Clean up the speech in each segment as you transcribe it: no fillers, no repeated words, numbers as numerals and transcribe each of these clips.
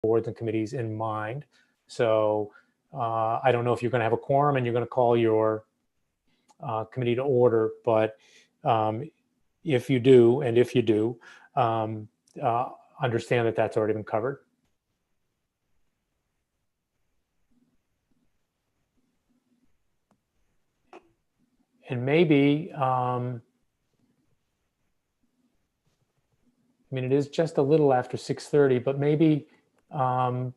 boards and committees in mind. So I don't know if you're going to have a quorum and you're going to call your committee to order, but if you do, and if you do, understand that that's already been covered. And maybe, I mean, it is just a little after 6:30, but maybe can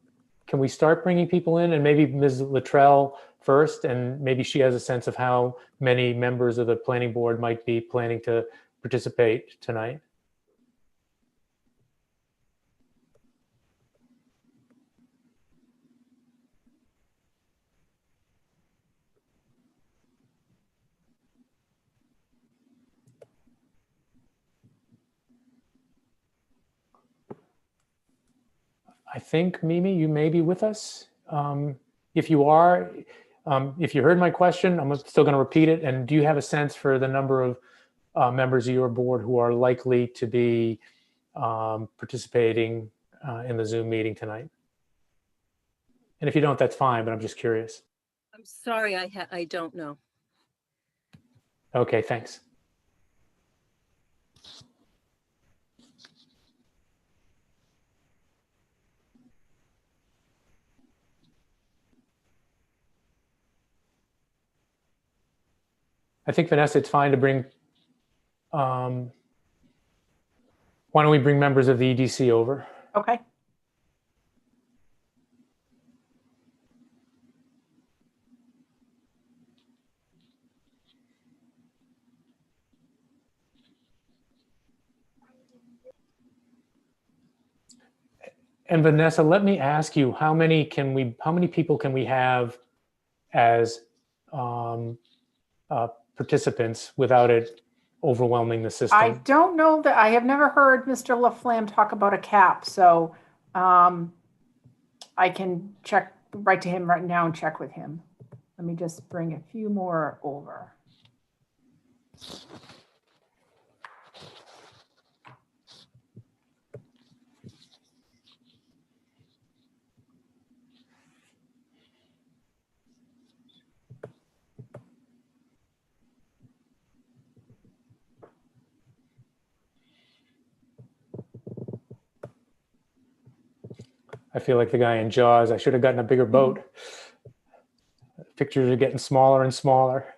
we start bringing people in, and maybe Ms. Luttrell first, and maybe she has a sense of how many members of the planning board might be planning to participate tonight. I think, Mimi, you may be with us. If you are, if you heard my question, I'm still going to repeat it. And do you have a sense for the number of members of your board who are likely to be participating in the Zoom meeting tonight? And if you don't, that's fine, but I'm just curious. I'm sorry, I don't know. Okay, thanks. I think, Vanessa, it's fine to bring, why don't we bring members of the EDC over? Okay. And Vanessa, let me ask you, how many people can we have as participants without it overwhelming the system? I don't know that I have never heard Mr. Laflamme talk about a cap, so I can write to him right now and check with him. Let me just bring a few more over. I feel like the guy in Jaws. I should have gotten a bigger boat. Pictures are getting smaller and smaller.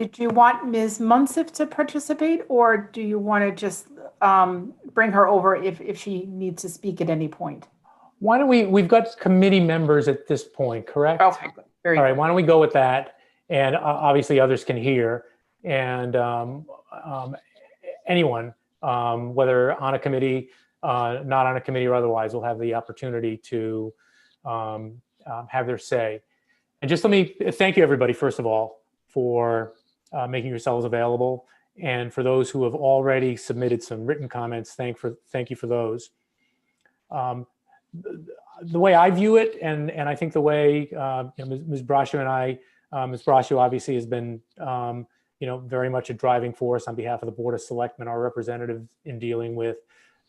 Did you want Ms. Munsif to participate, or do you want to just bring her over if she needs to speak at any point? Why don't we've got committee members at this point, correct? Okay, good. Very All right, good. why don't we go with that? And obviously others can hear. And anyone, whether on a committee, not on a committee or otherwise, will have the opportunity to have their say. And just let me thank you, everybody, first of all, for making yourselves available. And for those who have already submitted some written comments, thank you for those. The way I view it, and I think the way Ms. Brascio and I, Ms. Brascio obviously has been very much a driving force on behalf of the Board of Selectmen, our representative in dealing with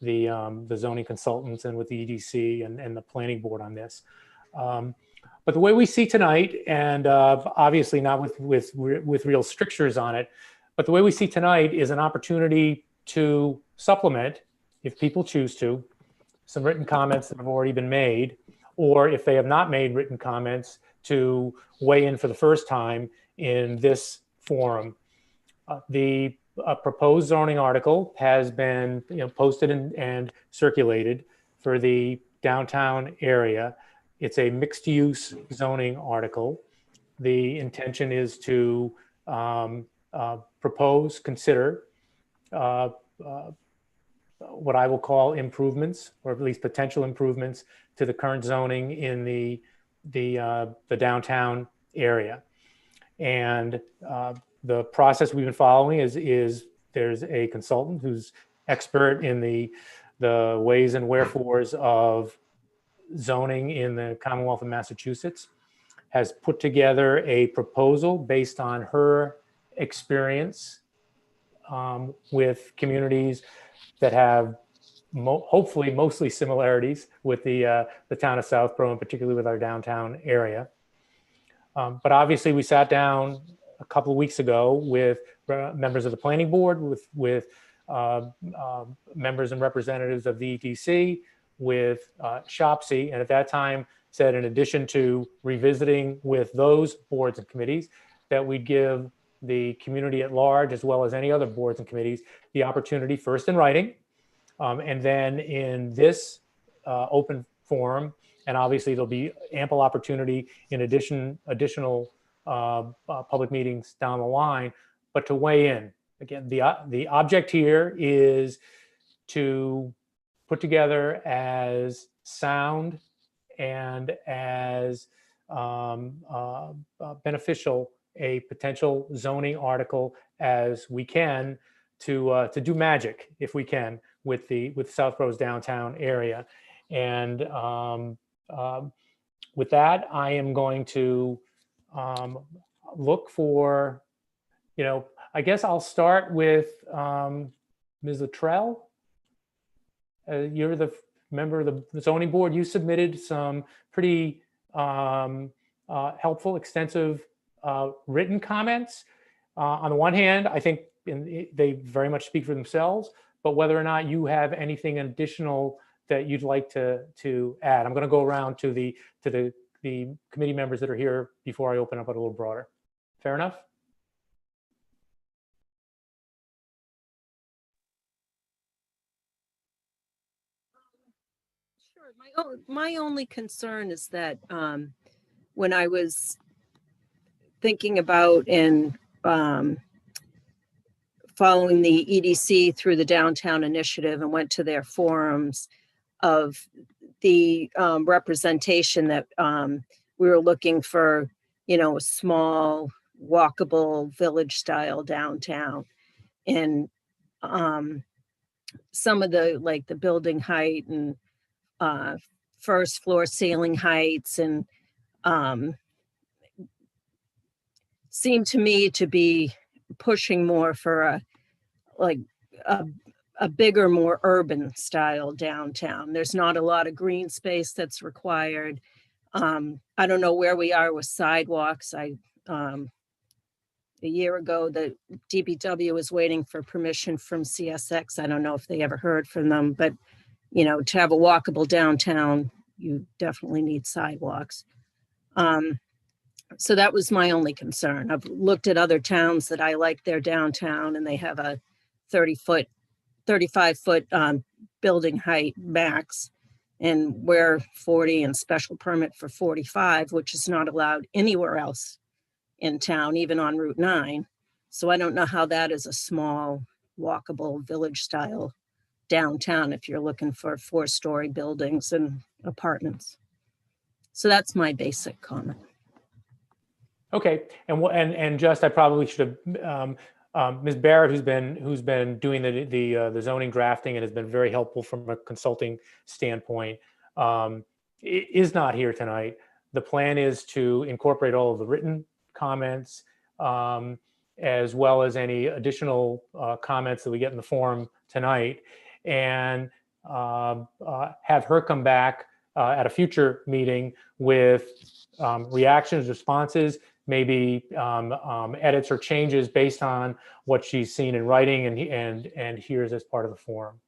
the zoning consultants and with the EDC and the planning board on this. But the way we see tonight, and obviously not with real strictures on it, but the way we see tonight is an opportunity to supplement, if people choose to, some written comments that have already been made, or if they have not made written comments, to weigh in for the first time in this forum. The proposed zoning article has been posted and circulated for the downtown area. It's a mixed-use zoning article. The intention is to consider what I will call improvements, or at least potential improvements, to the current zoning in the downtown area. And the process we've been following is there's a consultant who's expert in the ways and wherefores of zoning in the Commonwealth of Massachusetts. has put together a proposal based on her experience with communities that have hopefully mostly similarities with the town of Southborough, and particularly with our downtown area. But obviously, we sat down a couple of weeks ago with members of the planning board, with members and representatives of the EDC, with SHOPSI, and at that time said, in addition to revisiting with those boards and committees, that we'd give the community at large, as well as any other boards and committees, the opportunity, first in writing, and then in this open forum, and obviously there'll be ample opportunity in additional public meetings down the line, but to weigh in. Again, the object here is to put together as sound and as beneficial a potential zoning article as we can to do magic, if we can, with Southborough's downtown area. And with that, I am going to look for, I guess I'll start with Ms. Luttrell. You're the member of the zoning board. You submitted some pretty helpful, extensive written comments. On the one hand, I think they very much speak for themselves, but whether or not you have anything additional that you'd like to add. I'm going to go around to the committee members that are here before I open up it a little broader. Fair enough? Sure. My only concern is that when I was thinking about and following the EDC through the downtown initiative and went to their forums of the representation that we were looking for, a small walkable village style downtown. And some of the building height and first floor ceiling heights and seemed to me to be pushing more for a bigger, more urban style downtown. There's not a lot of green space that's required. I don't know where we are with sidewalks. A year ago, the DPW was waiting for permission from CSX. I don't know if they ever heard from them, but to have a walkable downtown, you definitely need sidewalks. So that was my only concern. I've looked at other towns that I like their downtown, and they have a 35-foot building height max, and we're 40 and special permit for 45, which is not allowed anywhere else in town, even on Route 9. So I don't know how that is a small, walkable village style downtown if you're looking for 4-story buildings and apartments. So that's my basic comment. Okay, and just I probably should have Ms. Barrett, who's been doing the zoning drafting and has been very helpful from a consulting standpoint, is not here tonight. The plan is to incorporate all of the written comments as well as any additional comments that we get in the forum tonight, and have her come back at a future meeting with reactions, responses, maybe edits or changes based on what she's seen in writing and hears as part of the forum.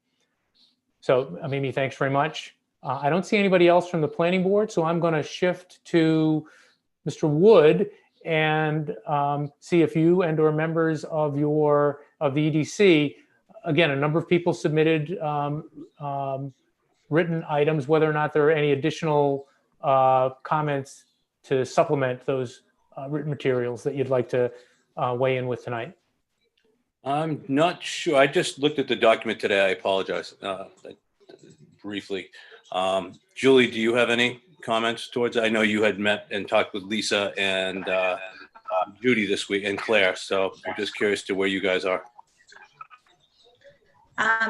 So Mimi, thanks very much. I don't see anybody else from the planning board, so I'm going to shift to Mr. Wood and see if you and or members of the EDC, again, a number of people submitted written items, whether or not there are any additional comments to supplement those written materials that you'd like to weigh in with tonight. I'm not sure. I just looked at the document today. I apologize briefly. Julie, do you have any comments towards it? I know you had met and talked with Lisa and Judy this week and Claire. So I'm just curious to where you guys are.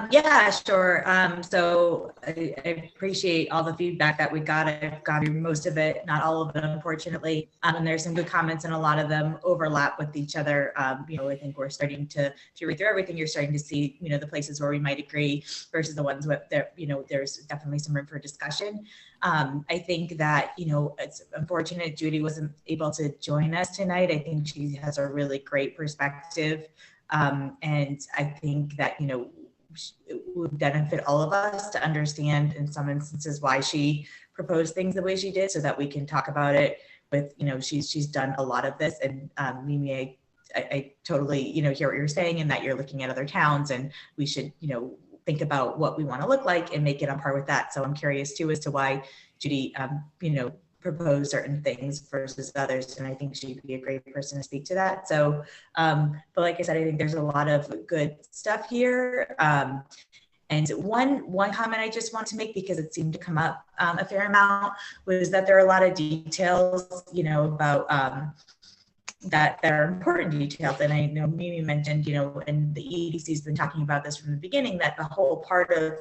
Yeah, sure. So I appreciate all the feedback that we got. I've got through most of it, not all of it, unfortunately. And there's some good comments, and a lot of them overlap with each other. I think we're starting to, if you read through everything, you're starting to see, the places where we might agree versus the ones where there, there's definitely some room for discussion. I think that, it's unfortunate Judy wasn't able to join us tonight. I think she has a really great perspective. And I think that, it would benefit all of us to understand in some instances why she proposed things the way she did, so that we can talk about it with, she's done a lot of this. And Mimi, I totally, hear what you're saying, and that you're looking at other towns, and we should, think about what we want to look like and make it on par with that. So I'm curious too as to why Judy, propose certain things versus others, and I think she'd be a great person to speak to that. So but like I said, I think there's a lot of good stuff here. And one comment I just want to make, because it seemed to come up a fair amount, was that there are a lot of details, about that are important details. And I know Mimi mentioned, and the EDC's been talking about this from the beginning, that the whole part of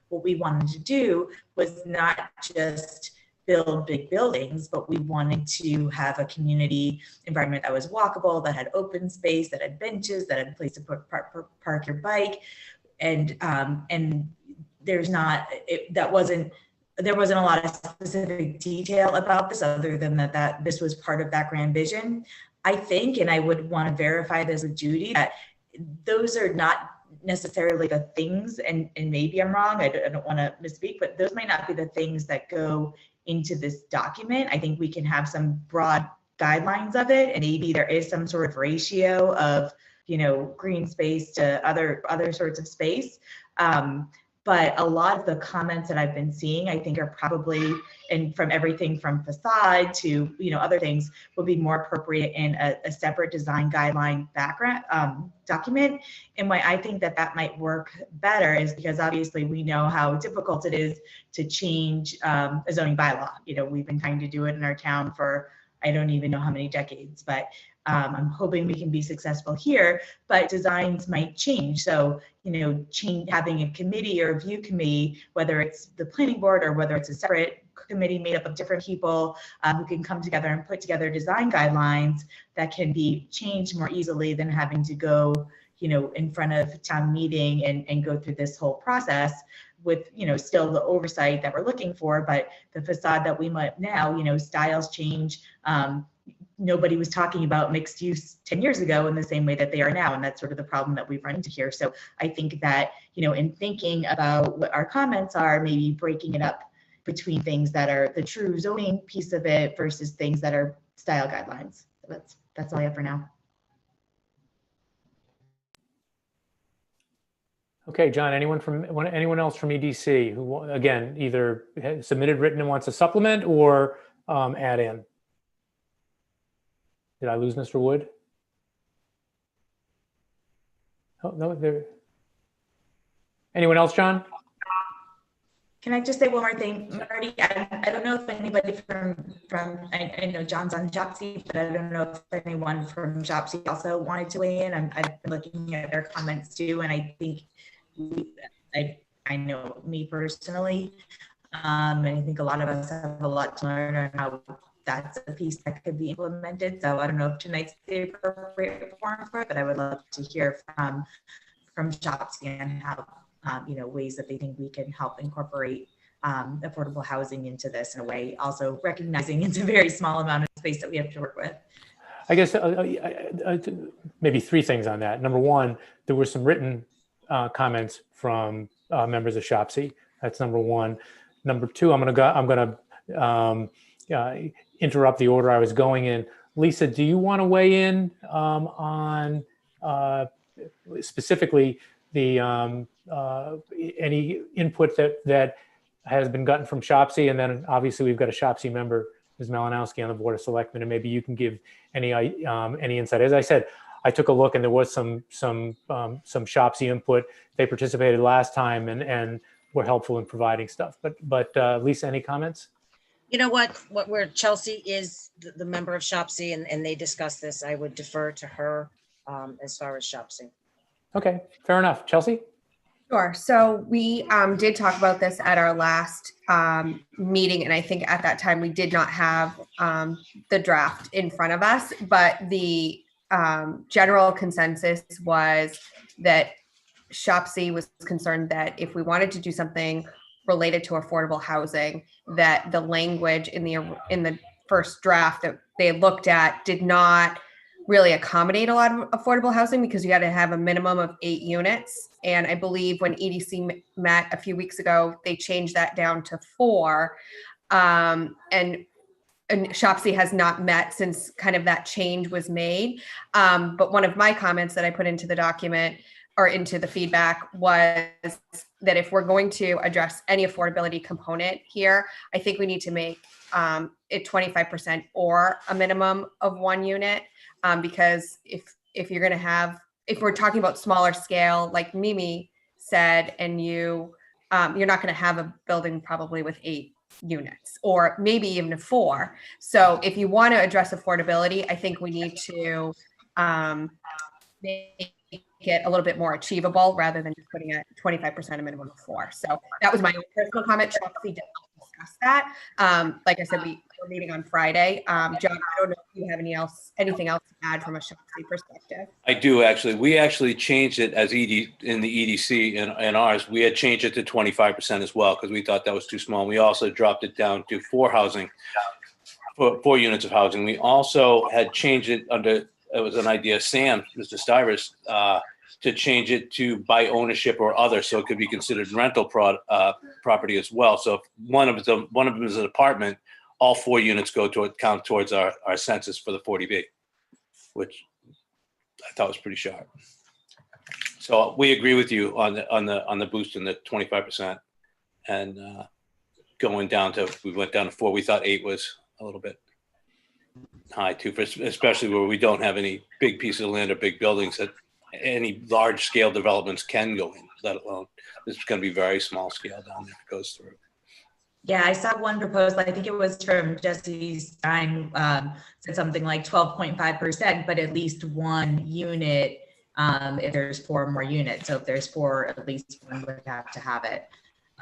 what we wanted to do was not just build big buildings, but we wanted to have a community environment that was walkable, that had open space, that had benches, that had a place to park your bike. And there wasn't a lot of specific detail about this, other than that this was part of that grand vision. I think, and I would want to verify this with Judy, that those are not necessarily the things, and maybe I'm wrong, I don't want to misspeak, but those might not be the things that go into this document. I think we can have some broad guidelines of it, and maybe there is some sort of ratio of, green space to other sorts of space. But a lot of the comments that I've been seeing, I think, are probably, and from everything from facade to, other things, will be more appropriate in a separate design guideline background document. And why I think that might work better is because obviously we know how difficult it is to change a zoning bylaw. We've been trying to do it in our town for, I don't even know how many decades, but I'm hoping we can be successful here, but designs might change. So, having a committee or a review committee, whether it's the planning board or whether it's a separate committee made up of different people who can come together and put together design guidelines that can be changed more easily than having to go, in front of town meeting and go through this whole process with, still the oversight that we're looking for, but the facade that we might now, styles change. Nobody was talking about mixed use 10 years ago in the same way that they are now. And that's sort of the problem that we've run into here. So I think that, in thinking about what our comments are, maybe breaking it up between things that are the true zoning piece of it versus things that are style guidelines. That's all I have for now. Okay, John, anyone else from EDC who, again, either submitted written and wants to supplement or add in? Did I lose Mr. Wood? Oh, no, there. Anyone else, John? Can I just say one more thing, Marty? I don't know if anybody from I know John's on Shopsy, but I don't know if anyone from Shopsy also wanted to weigh in. I've been looking at their comments too, and I think I know me personally, and I think a lot of us have a lot to learn on how that's a piece that could be implemented. So I don't know if tonight's the appropriate forum for it, but I would love to hear from Shopsy and how ways that they think we can help incorporate affordable housing into this in a way, also recognizing it's a very small amount of space that we have to work with. I guess maybe three things on that. Number one, there were some written comments from members of Shopsy. That's number one. Number two, I'm gonna interrupt the order I was going in. Lisa, do you want to weigh in on specifically the any input that has been gotten from Shopsy? And then obviously we've got a Shopsy member, Ms. Malinowski, on the Board of Selectmen, and maybe you can give any insight. As I said, I took a look and there was some Shopsy input. They participated last time and were helpful in providing stuff. But Lisa, any comments? You know where Chelsea is the member of Shopsy and they discuss this, I would defer to her as far as Shopsy. Okay, fair enough. Chelsea? Sure. So we did talk about this at our last meeting, and I think at that time we did not have the draft in front of us, but the general consensus was that ShopC was concerned that if we wanted to do something related to affordable housing, that the language in the first draft that they looked at did not really accommodate a lot of affordable housing, because you got to have a minimum of 8 units. And I believe when EDC met a few weeks ago, they changed that down to 4. And ShopC has not met since kind of that change was made. But one of my comments that I put into the document or into the feedback was that if we're going to address any affordability component here, I think we need to make it 25% or a minimum of 1 unit. Because if you're going to have, if we're talking about smaller scale, like Mimi said, and you're not going to have a building probably with 8 units or maybe even 4. So if you want to address affordability, I think we need to make it a little bit more achievable rather than just putting a 25% a minimum of 4. So that was my own personal comment. ShopC did not discuss that. Like I said, we're meeting on Friday. John, I don't know if you have anything else to add from a ShopC perspective. I do actually. We actually changed it as in the EDC and ours. We had changed it to 25% as well because we thought that was too small. We also dropped it down to 4 units of housing. We also had changed it it was an idea, Mr. Stivers, to change it to by ownership or other, so it could be considered rental property as well. So if one of them is an apartment, all 4 units count towards our census for the 40B, which I thought was pretty sharp. So we agree with you on the boost in the 25%, and we went down to 4. We thought 8 was a little bit high too, especially where we don't have any big pieces of land or big buildings that any large scale developments can go in, let alone this is going to be very small scale down there if it goes through. Yeah, I saw one proposal, I think it was from Jesse Stein, said something like 12.5%, but at least 1 unit if there's 4 more units. So if there's 4, at least 1 would have to have it.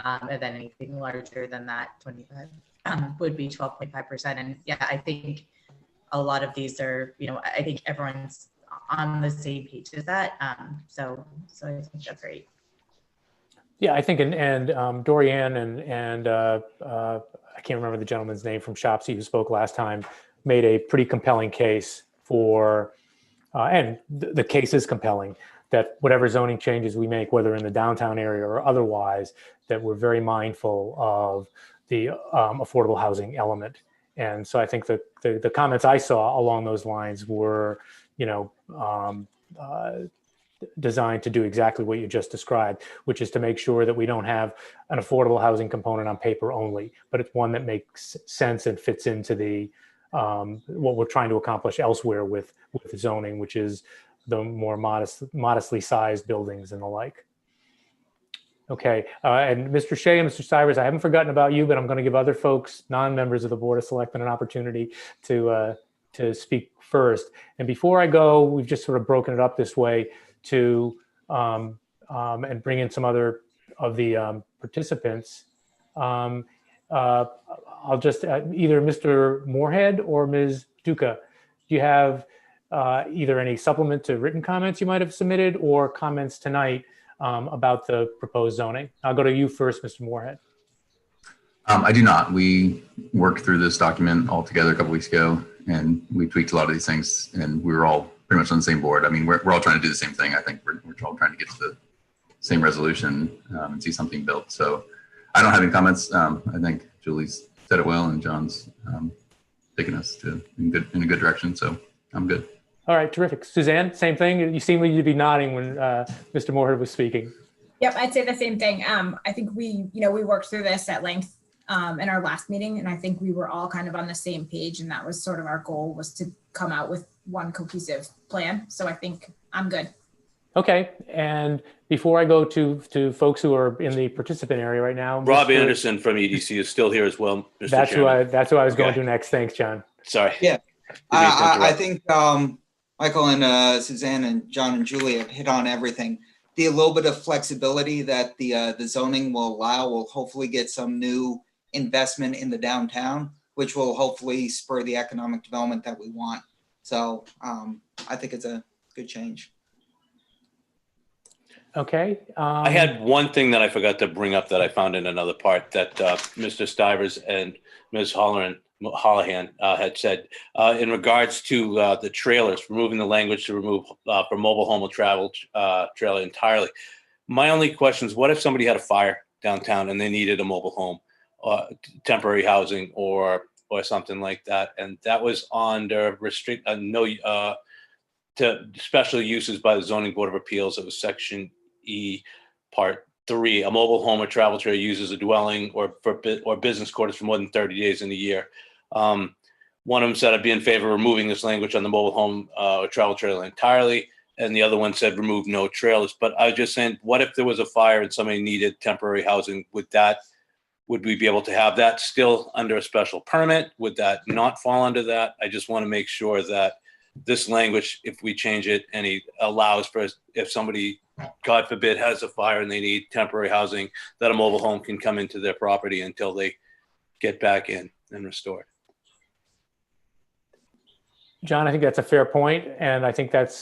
And then anything larger than that, 25 would be 12.5%. And yeah, I think a lot of these are, I think everyone's on the same page as that. So I think that's great. Yeah, I think, and Dorianne and I can't remember the gentleman's name from ShopC who spoke last time, made a pretty compelling case for, and the case is compelling, that whatever zoning changes we make, whether in the downtown area or otherwise, that we're very mindful of the affordable housing element. And so I think the comments I saw along those lines were, designed to do exactly what you just described, which is to make sure that we don't have an affordable housing component on paper only, but it's one that makes sense and fits into the what we're trying to accomplish elsewhere with zoning, which is the more modestly sized buildings and the like. Okay, and Mr. Shea and Mr. Stivers, I haven't forgotten about you, but I'm going to give other folks, non-members of the Board of Selectmen, an opportunity to speak first. And before I go, we've just sort of broken it up this way to and bring in some other of the participants. I'll just either Mr. Moorhead or Ms. Duca, do you have either any supplement to written comments you might have submitted or comments tonight about the proposed zoning? I'll go to you first, Mr. Moorhead. I do not. We worked through this document all together a couple weeks ago, and we tweaked a lot of these things, and we were all pretty much on the same board. I mean, we're all trying to do the same thing. I think we're all trying to get to the same resolution and see something built. So I don't have any comments. I think Julie's said it well, and John's taken us in a good direction. So I'm good. All right, terrific. Suzanne, same thing. You seem like you'd be nodding when Mr. Moorhead was speaking. Yep, I'd say the same thing. I think we worked through this at length in our last meeting, and I think we were all kind of on the same page, and that was sort of our goal, was to come out with one cohesive plan. So I think I'm good. Okay, and before I go to folks who are in the participant area right now, Rob Anderson from EDC is still here as well, Mr. That's Chairman. who I was going to next. Thanks, John. Sorry. Yeah, I think Michael and Suzanne and John and Julie have hit on everything. the little bit of flexibility that the zoning will allow will hopefully get some new investment in the downtown, which will hopefully spur the economic development that we want. So I think it's a good change. Okay. I had one thing that I forgot to bring up that I found in another part that Mr. Stivers and Ms. Hollahan had said in regards to the trailers, removing the language to remove for mobile home or travel trailer entirely. My only question is, what if somebody had a fire downtown and they needed a mobile home, temporary housing, or something like that, and that was under to special uses by the Zoning Board of Appeals. It was Section E, Part 3. A mobile home or travel trailer uses a dwelling or business quarters for more than 30 days in a year. One of them said I'd be in favor of removing this language on the mobile home or travel trailer entirely, and the other one said remove no trailers. But I was just saying, what if there was a fire and somebody needed temporary housing? Would we be able to have that still under a special permit? Would that not fall under that? I just want to make sure that this language, if we change it and it allows for, if somebody, God forbid, has a fire and they need temporary housing, that a mobile home can come into their property until they get back in and restored. John, I think that's a fair point, and I think that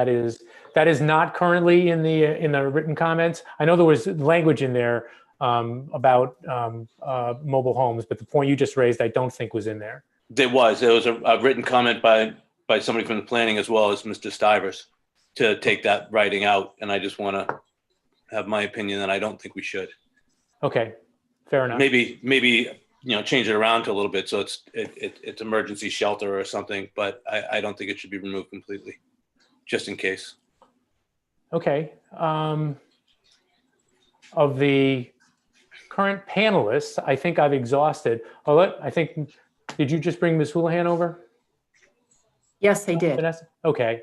is not currently in the written comments. I know there was language in there about mobile homes, but the point you just raised, I don't think was in there. There was a written comment by somebody from the planning as well as Mr. Stivers to take that writing out, and I just want to have my opinion that I don't think we should. Okay, fair enough. Maybe change it around to a little bit so it's emergency shelter or something, but I don't think it should be removed completely, just in case. Okay. Of the current panelists, I think I've exhausted. Did you just bring Ms. Houlihan over? Yes, I did. Vanessa? Okay.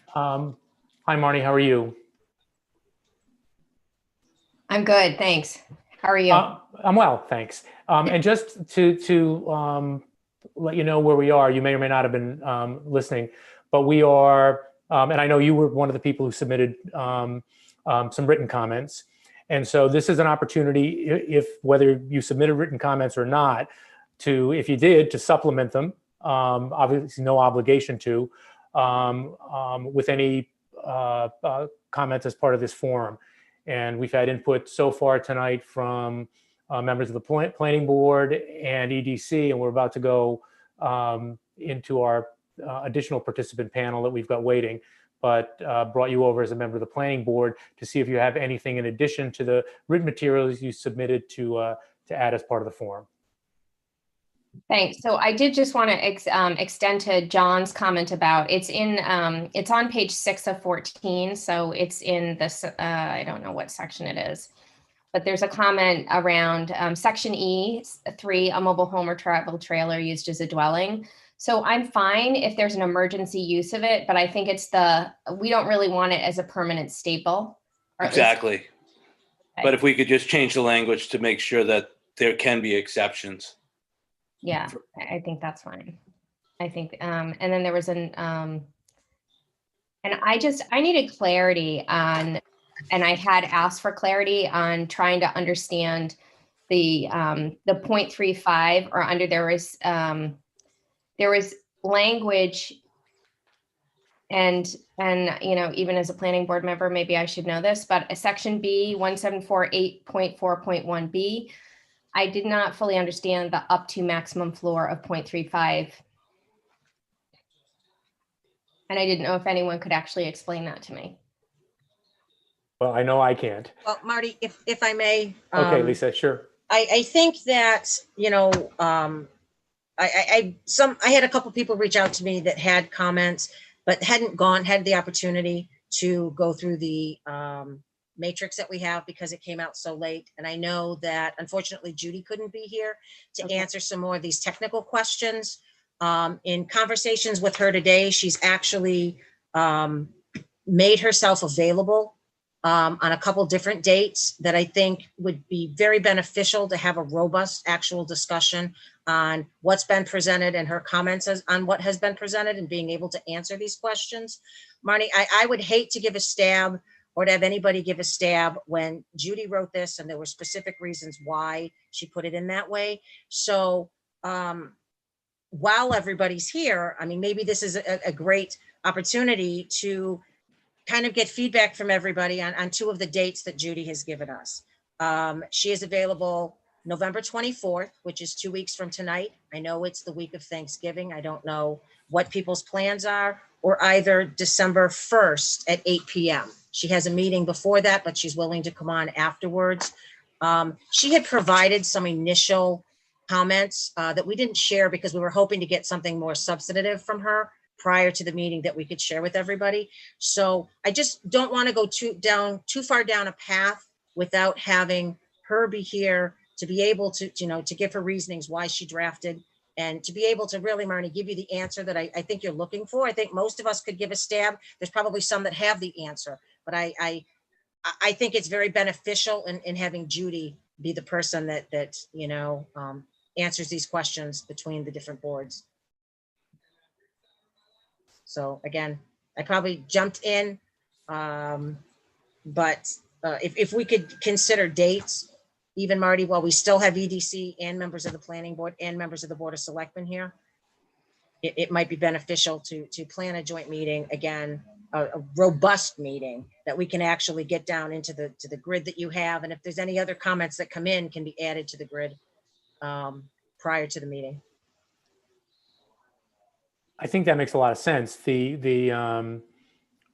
Hi, Marnie, how are you? I'm good, thanks. How are you? I'm well, thanks. And just to let you know where we are, you may or may not have been listening, but we are, and I know you were one of the people who submitted some written comments. And so this is an opportunity, whether you submitted written comments or not, if you did, to supplement them. Obviously, no obligation to, with any comments as part of this forum. And we've had input so far tonight from members of the planning board and EDC, and we're about to go into our additional participant panel that we've got waiting, but brought you over as a member of the planning board to see if you have anything in addition to the written materials you submitted to add as part of the forum. Thanks. So I did just want to extend to John's comment about it's on page 6 of 14. So it's in this, I don't know what section it is, but there's a comment around section E3, a mobile home or travel trailer used as a dwelling. So I'm fine if there's an emergency use of it, but I think we don't really want it as a permanent staple. Exactly. But if we could just change the language to make sure that there can be exceptions. Yeah, I think that's fine. I think, and then there was and I needed clarity on, and I had asked for clarity on trying to understand the 0.35 or under there was language and even as a planning board member, maybe I should know this, but a section B 1748.4.1b, I did not fully understand the up to maximum floor of 0.35. And I didn't know if anyone could actually explain that to me. Well, I know I can't. Well, Marty, if I may. Okay, Lisa, sure. I think that, I had a couple people reach out to me that had comments, but hadn't had the opportunity to go through the matrix that we have because it came out so late. And I know that unfortunately Judy couldn't be here to answer some more of these technical questions. In conversations with her today, she's actually made herself available on a couple different dates that I think would be very beneficial to have a robust actual discussion on what's been presented and her comments on what has been presented and being able to answer these questions. Marnie, I would hate to give a stab or to have anybody give a stab when Judy wrote this and there were specific reasons why she put it in that way. So while everybody's here, I mean, maybe this is a great opportunity to kind of get feedback from everybody on two of the dates that Judy has given us. She is available November 24th, which is 2 weeks from tonight. I know it's the week of Thanksgiving. I don't know what people's plans are, or either December 1st at 8 p.m. She has a meeting before that, but she's willing to come on afterwards. She had provided some initial comments that we didn't share because we were hoping to get something more substantive from her prior to the meeting that we could share with everybody. So I just don't want to go too far down a path without having her be here to be able to, to give her reasonings why she drafted, and to be able to really, Marnie, give you the answer that I think you're looking for. I think most of us could give a stab. There's probably some that have the answer, but I think it's very beneficial in having Judy be the person that answers these questions between the different boards. So again, I probably jumped in, but if we could consider dates, even Marty, while we still have EDC and members of the planning board and members of the Board of Selectmen here, it might be beneficial to plan a joint meeting, again, a robust meeting that we can actually get down into the grid that you have. And if there's any other comments that come in, can be added to the grid prior to the meeting. I think that makes a lot of sense.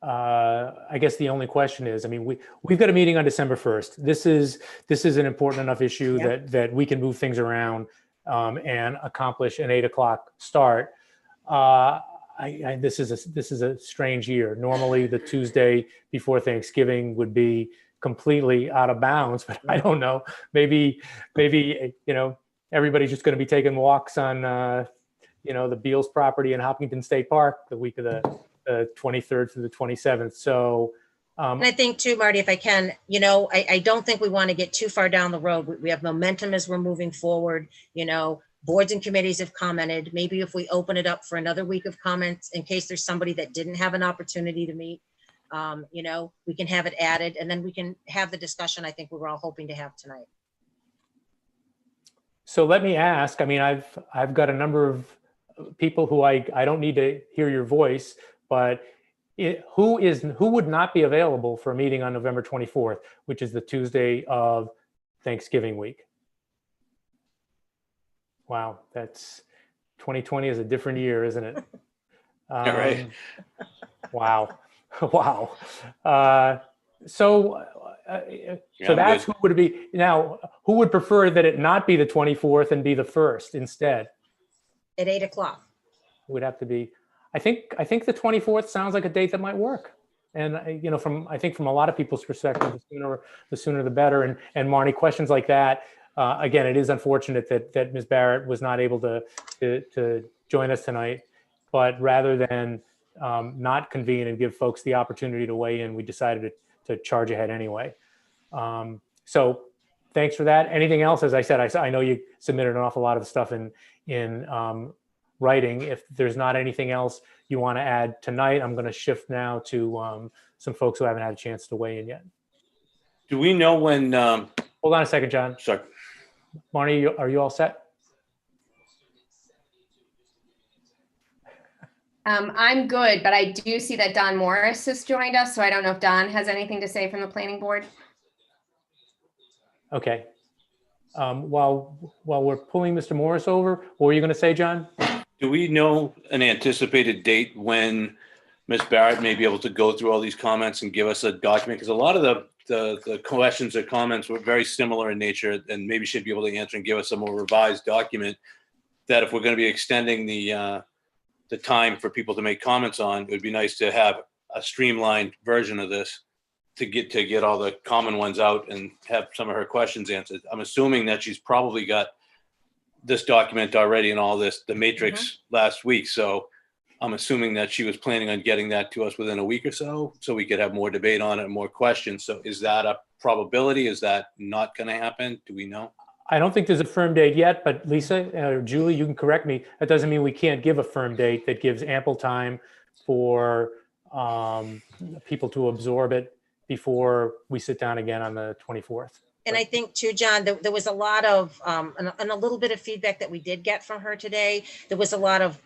I guess the only question is, I mean, we've got a meeting on December 1st. This is an important enough issue that we can move things around and accomplish an 8 o'clock start. This is a strange year. Normally, the Tuesday before Thanksgiving would be completely out of bounds, but I don't know. Maybe everybody's just going to be taking walks on the Beals property in Hopkinton State Park the week of the 23rd through the 27th. So, and I think too, Marty, if I can, I don't think we want to get too far down the road. We have momentum as we're moving forward. Boards and committees have commented. Maybe if we open it up for another week of comments, in case there's somebody that didn't have an opportunity to meet, we can have it added, and then we can have the discussion I think we were all hoping to have tonight. So let me ask, I mean, I've got a number of people who I don't need to hear your voice, but who would not be available for a meeting on November 24th, which is the Tuesday of Thanksgiving week? Wow, that's 2020 is a different year, isn't it? Right. Wow. So that's who would it be now? Who would prefer that it not be the 24th and be the 1st instead? At 8 o'clock. It would have to be. I think the 24th sounds like a date that might work. And from a lot of people's perspective, the sooner the better. And Marnie, questions like that. Again, it is unfortunate that Ms. Barrett was not able to join us tonight. But rather than not convene and give folks the opportunity to weigh in, we decided to charge ahead anyway. So thanks for that. Anything else? As I said, I know you submitted an awful lot of stuff in writing. If there's not anything else you want to add tonight, I'm going to shift now to some folks who haven't had a chance to weigh in yet. Do we know when? Hold on a second, John. Sorry. Marnie, are you all set? I'm good, but I do see that Don Morris has joined us, so I don't know if Don has anything to say from the planning board. Okay. While we're pulling Mr. Morris over, what were you going to say, John? Do we know an anticipated date when Ms. Barrett may be able to go through all these comments and give us a document? Because a lot of the questions or comments were very similar in nature, and maybe she'd be able to answer and give us a more revised document that if we're going to be extending the time for people to make comments on, it would be nice to have a streamlined version of this to get all the common ones out and have some of her questions answered. I'm assuming that she's probably got this document already and all this, the matrix last week. So I'm assuming that she was planning on getting that to us within a week or so we could have more debate on it and more questions. So is that a probability? Is that not going to happen? Do we know? I don't think there's a firm date yet, but Lisa or Julie, you can correct me. That doesn't mean we can't give a firm date. That gives ample time for people to absorb it before we sit down again on the 24th. And I think too, John, there was a lot of, and a little bit of feedback that we did get from her today. There was a lot of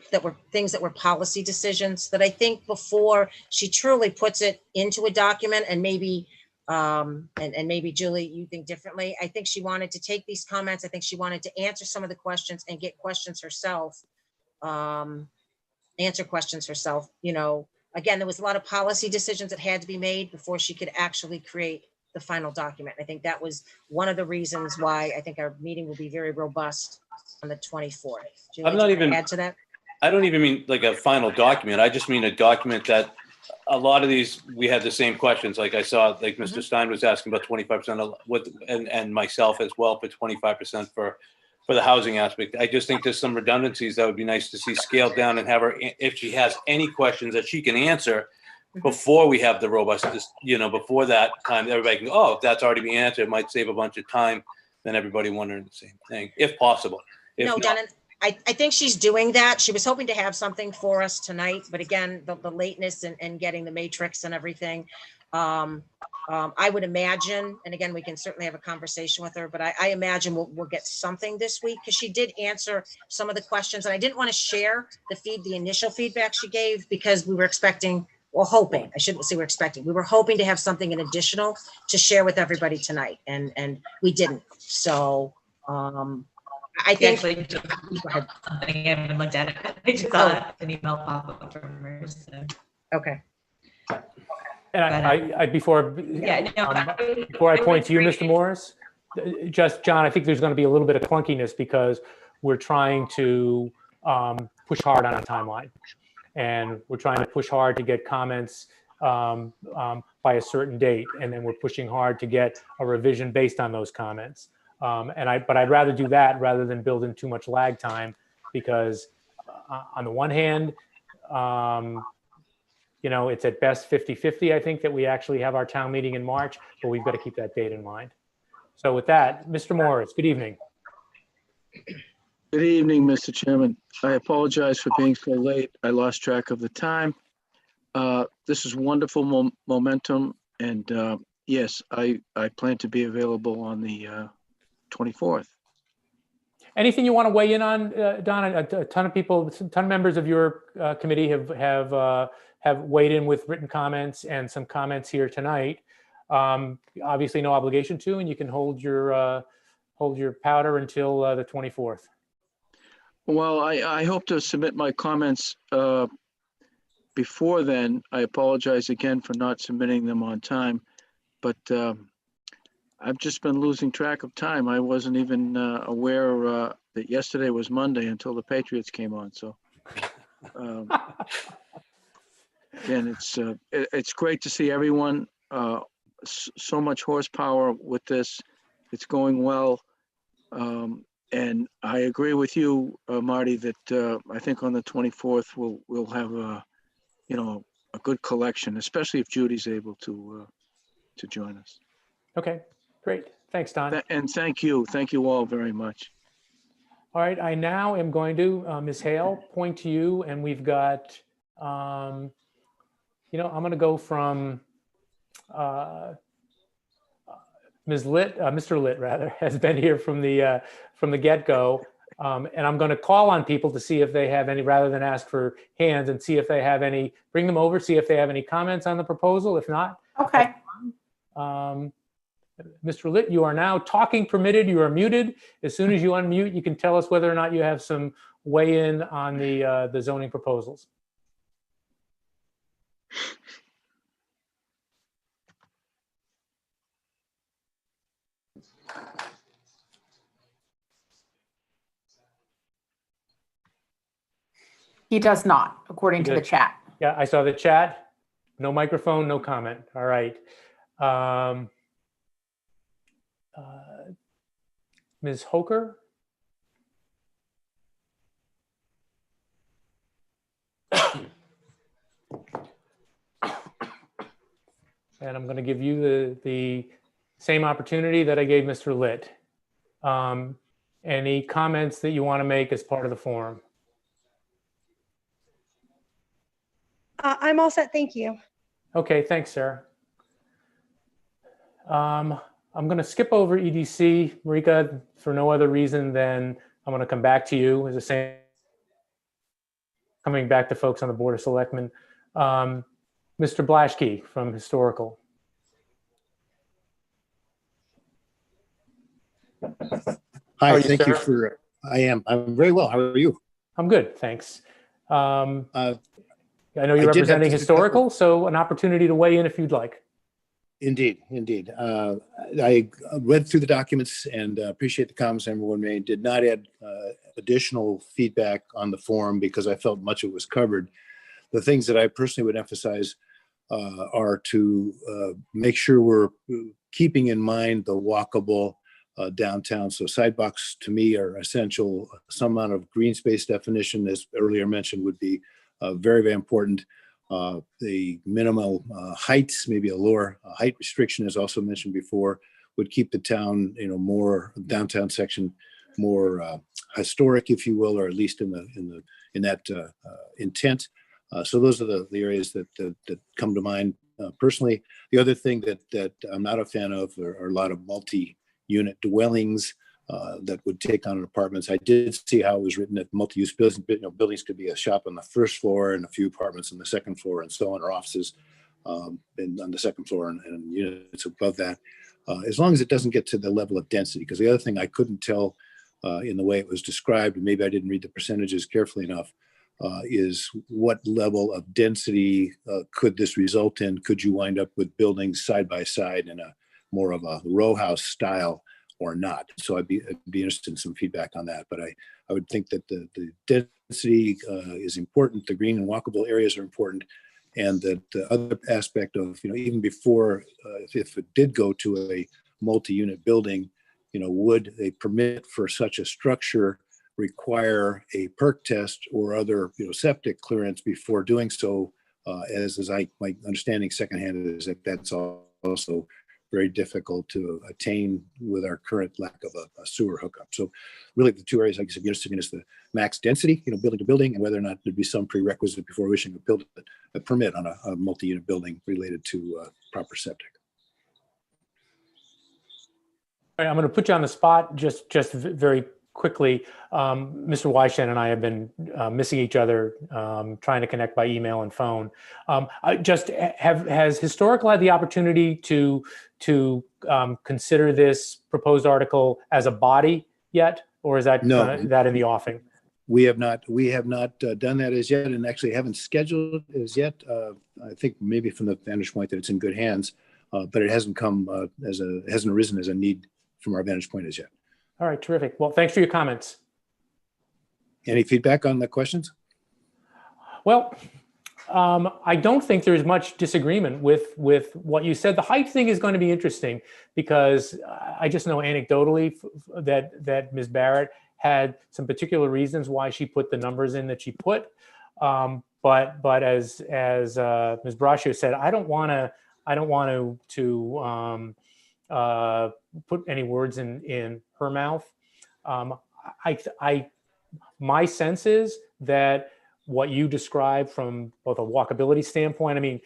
things that were policy decisions that I think before she truly puts it into a document, and maybe, and maybe Julie, you think differently. I think she wanted to take these comments. I think she wanted to answer some of the questions and get questions herself, answer questions herself. You know, again, there was a lot of policy decisions that had to be made before she could actually create the final document. I think that was one of the reasons why I think our meeting will be very robust on the 24th. Julie, I'm not do you wanna even- add to that. I don't even mean like a final document. I just mean a document that a lot of these, we had the same questions. Like I saw, like Mr. Stein was asking about 25% of what, and myself as well for 25% for the housing aspect. I just think there's some redundancies that would be nice to see scaled down and have her, if she has any questions that she can answer before we have the robust, you know, before that time, everybody can go, oh, if that's already been answered, it might save a bunch of time than everybody wondering the same thing, if possible. If No, not- Donna, I think she's doing that. She was hoping to have something for us tonight, but again, the lateness and getting the matrix and everything. I would imagine, and again, we can certainly have a conversation with her, but I imagine we'll get something this week, because she did answer some of the questions, and I didn't want to share the initial feedback she gave, because we were expecting, well, hoping, I shouldn't say we're expecting, we were hoping to have something in additional to share with everybody tonight, and we didn't. So, I think. Actually, just something I haven't looked at it. I just saw an email pop up from her. So. Okay. And I before I point to you, Mr. Morris, just John, I think there's going to be a little bit of clunkiness because we're trying to push hard on a timeline, and we're trying to push hard to get comments by a certain date, and then we're pushing hard to get a revision based on those comments. But I'd rather do that rather than build in too much lag time, because on the one hand, you know, it's at best 50-50, I think, that we actually have our town meeting in March, but we've got to keep that date in mind. So with that, Mr. Morris, good evening. Good evening, Mr. Chairman. I apologize for being so late. I lost track of the time. This is wonderful momentum, and yes, I plan to be available on the 24th. Anything you want to weigh in on, Don? A ton of people, a ton of members of your committee have weighed in with written comments and some comments here tonight. Obviously, no obligation to, and you can hold your powder until the 24th. Well, I hope to submit my comments before then. I apologize again for not submitting them on time, but I've just been losing track of time. I wasn't even aware that yesterday was Monday until the Patriots came on. So again, it's great to see everyone. So much horsepower with this. It's going well. And I agree with you, Marty, that I think on the 24th we'll have a good collection, especially if Judy's able to join us. Okay, great. Thanks, Don. And thank you all very much. All right, I now am going to, Ms. Hale, point to you, and we've got, I'm going to go from Mr. Litt rather, has been here from the get-go. And I'm going to call on people to see if they have any, rather than ask for hands, and see if they have any, bring them over, see if they have any comments on the proposal. If not, Okay. Mr. Litt, you are now talking permitted. You are muted. As soon as you unmute, you can tell us whether or not you have some weigh-in on the zoning proposals. He does not, according to the chat. Yeah, I saw the chat. No microphone, no comment. All right. Ms. Hoker? And I'm going to give you the same opportunity that I gave Mr. Litt. Any comments that you want to make as part of the forum? I'm all set, thank you. Okay, thanks, Sarah. I'm going to skip over EDC, Marika, for no other reason than I'm going to come back to you as the same, coming back to folks on the Board of Selectmen. Mr. Blaschke from Historical. Hi, thank you for, I'm very well. How are you? I'm good, thanks. I know I you're did have representing just a couple- Historical, so an opportunity to weigh in if you'd like. Indeed, indeed. I read through the documents and appreciate the comments everyone made. Did not add additional feedback on the forum because I felt much of it was covered. The things that I personally would emphasize are to make sure we're keeping in mind the walkable downtown. So sidewalks to me are essential. Some amount of green space definition, as earlier mentioned, would be very, very important. The minimal heights, maybe a lower height restriction, as also mentioned before, would keep the town, more downtown section more historic, if you will, or at least in that intent. So those are the areas that come to mind personally. The other thing that I'm not a fan of are a lot of multi-unit dwellings that would take on apartments. I did see how it was written that multi-use buildings, buildings could be a shop on the first floor and a few apartments on the second floor and so on, or offices and on the second floor and units above that. As long as it doesn't get to the level of density, because the other thing I couldn't tell in the way it was described, and maybe I didn't read the percentages carefully enough, is what level of density could this result in? Could you wind up with buildings side by side in a more of a row house style or not? So I'd be interested in some feedback on that. But I would think that the density is important. The green and walkable areas are important. And that the other aspect of, even before, if it did go to a multi-unit building, would a permit for such a structure require a perk test or other, septic clearance before doing so? As my understanding secondhand is that that's also very difficult to attain with our current lack of a sewer hookup. So really the two areas I guess I'm interested in is the max density, building to building, and whether or not there'd be some prerequisite before wishing to build a permit on a multi-unit building related to proper septic. All right, I'm going to put you on the spot just very quickly. Mr. Weishan and I have been missing each other, trying to connect by email and phone. Has Historical had the opportunity to consider this proposed article as a body yet, or is that that in the offing? We have not done that as yet, and actually haven't scheduled it as yet. I think maybe from the vantage point that it's in good hands, but it hasn't come hasn't arisen as a need from our vantage point as yet. All right, terrific. Well, thanks for your comments. Any feedback on the questions? Well, I don't think there's much disagreement with what you said. The height thing is going to be interesting because I just know anecdotally that Ms. Barrett had some particular reasons why she put the numbers in that she put. But as Ms. Braccio said, I don't want to put any words in her mouth. My sense is that what you described from both a walkability standpoint, I mean,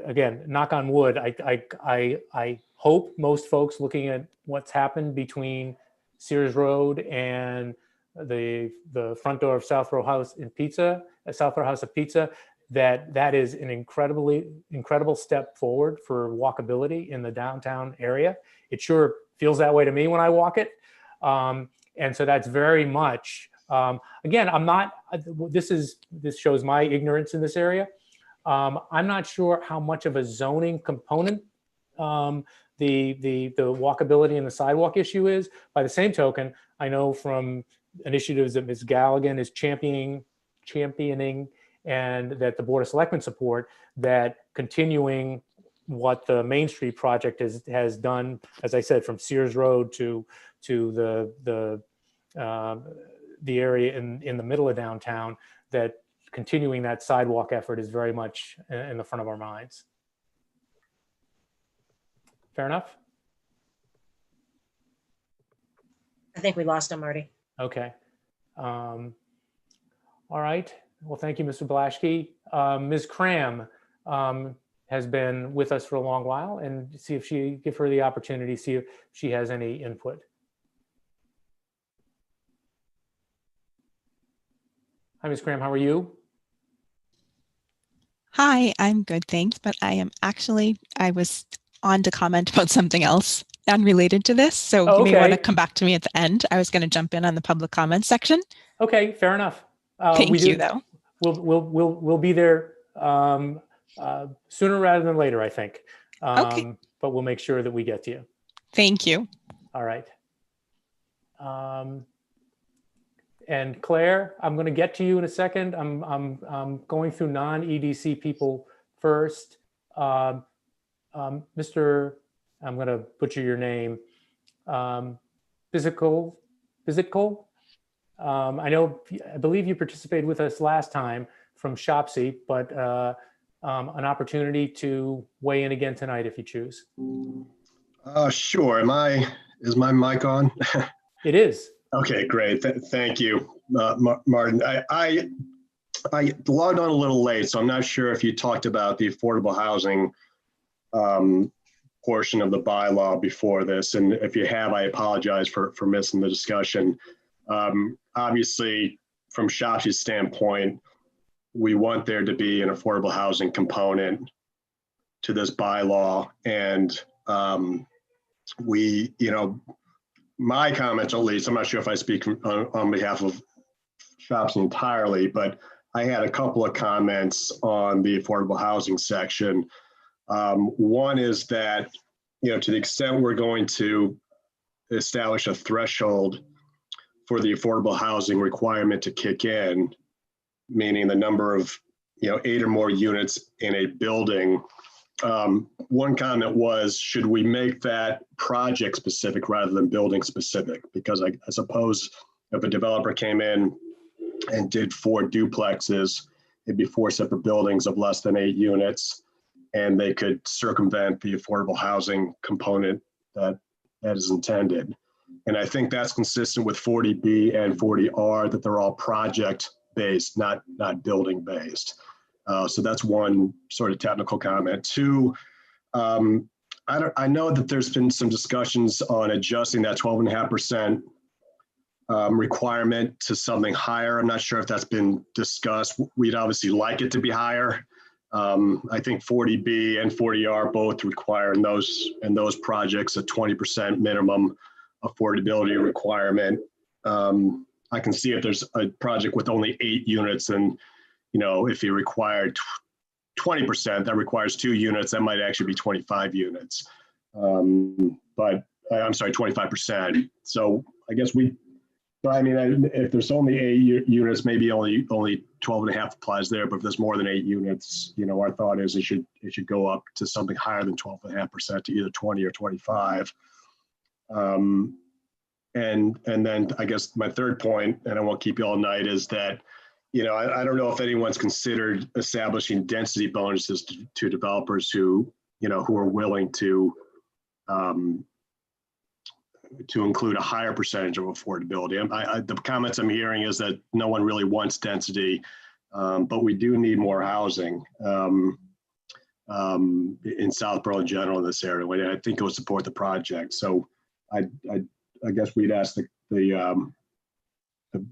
again, knock on wood, I hope most folks looking at what's happened between Sears Road and the front door of South Row House of Pizza, that is an incredible step forward for walkability in the downtown area. It sure feels that way to me when I walk it. And so that's very much, again, this shows my ignorance in this area. I'm not sure how much of a zoning component the walkability and the sidewalk issue is. By the same token, I know from initiatives that Ms. Galligan is championing and that the Board of Selectmen support, that continuing what the Main Street project has done, as I said, from Sears Road to the area in the middle of downtown, that continuing that sidewalk effort is very much in the front of our minds. Fair enough? I think we lost him, Marty. Okay. All right. Well, thank you, Mr. Blaschke. Ms. Cram, has been with us for a long while, and see if give her the opportunity, see if she has any input. Hi, Ms. Graham, how are you? Hi, I'm good, thanks. But I was on to comment about something else unrelated to this. So Oh, you may want to okay. come back to me at the end. I was going to jump in on the public comments section. Okay, fair enough. Thank you, though. We'll be there sooner rather than later, I think. Okay. But we'll make sure that we get to you. Thank you. All right. And Claire, I'm going to get to you in a second. I'm going through non-EDC people first. Mr. I'm going to butcher your name. Physical. I believe you participated with us last time from Shopsy, but an opportunity to weigh in again tonight if you choose. Sure. Is my mic on? It is. Okay, great. Thank you, Martin. I logged on a little late, so I'm not sure if you talked about the affordable housing portion of the bylaw before this. And if you have, I apologize for missing the discussion. Obviously, from Shopsy's standpoint, we want there to be an affordable housing component to this bylaw. And my comments, at least, I'm not sure if I speak on behalf of Shopsy entirely, but I had a couple of comments on the affordable housing section. One is that, to the extent we're going to establish a threshold for the affordable housing requirement to kick in, meaning the number of, 8 or more units in a building. One comment was, should we make that project specific rather than building specific? Because I suppose if a developer came in and did 4 duplexes, it'd be 4 separate buildings of less than 8 units, and they could circumvent the affordable housing component that is intended. And I think that's consistent with 40B and 40R, that they're all project-based, not building-based. So that's one sort of technical comment. 2, I know that there's been some discussions on adjusting that 12.5% requirement to something higher. I'm not sure if that's been discussed. We'd obviously like it to be higher. I think 40B and 40R both require in those projects a 20% minimum affordability requirement. I can see if there's a project with only 8 units, and if you required 20%, that requires 2 units, that might actually be 25 units. But I'm sorry, 25%. So I guess if there's only 8 units, maybe only 12.5 applies there. But if there's more than 8 units, our thought is it should go up to something higher than 12.5%, to either 20 or 25. And then I guess my third point, and I won't keep you all night, is that I don't know if anyone's considered establishing density bonuses to developers who are willing to include a higher percentage of affordability. The comments I'm hearing is that no one really wants density, but we do need more housing in Southborough in general in this area. I think it would support the project. So I guess we'd ask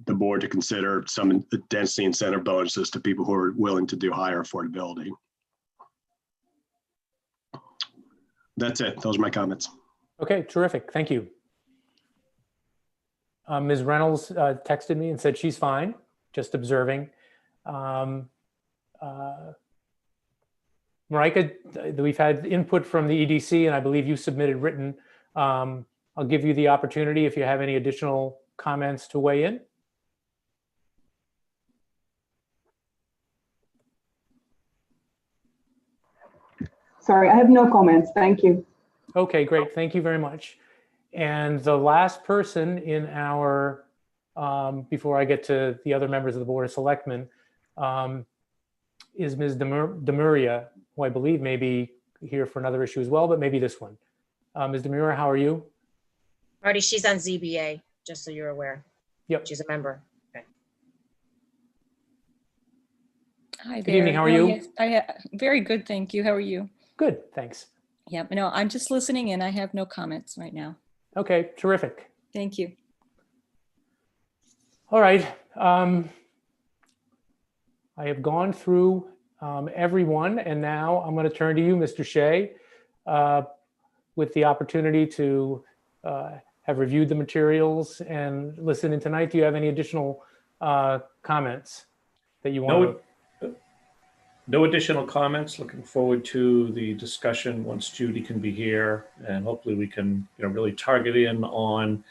the board to consider some density incentive bonuses to people who are willing to do higher affordability. That's it. Those are my comments. Okay, terrific. Thank you. Ms. Reynolds texted me and said she's fine, just observing. Marika, we've had input from the EDC, and I believe you submitted written. I'll give you the opportunity if you have any additional comments to weigh in. Sorry, I have no comments. Thank you. Okay, great. Thank you very much. And the last person in our, before I get to the other members of the Board of Selectmen, is Ms. Demuria, who I believe may be here for another issue as well, but maybe this one. Ms. Demuria, how are you? Marty, she's on ZBA, just so you're aware. Yep. She's a member. Okay. Hi Good there. evening, how are No, you? yes, very good, thank you. How are you? Good, thanks. Yeah, no, I'm just listening and I have no comments right now. Okay, terrific. Thank you. All right. I have gone through everyone, and now I'm going to turn to you, Mr. Shea, with the opportunity to have reviewed the materials and listen in tonight. Do you have any additional comments that you want to? No additional comments. Looking forward to the discussion once Judy can be here, and hopefully we can, really target in on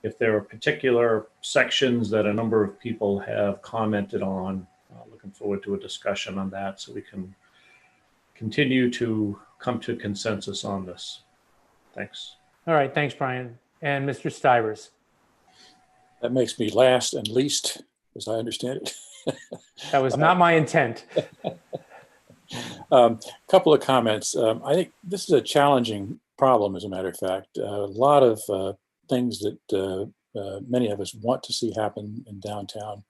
if there are particular sections that a number of people have commented on. Looking forward to a discussion on that so we can continue to come to consensus on this. Thanks. All right, thanks, Brian. And Mr. Stivers. That makes me last and least, as I understand it. That was not my intent. Couple of comments. I think this is a challenging problem, as a matter of fact. A lot of things that many of us want to see happen in downtown.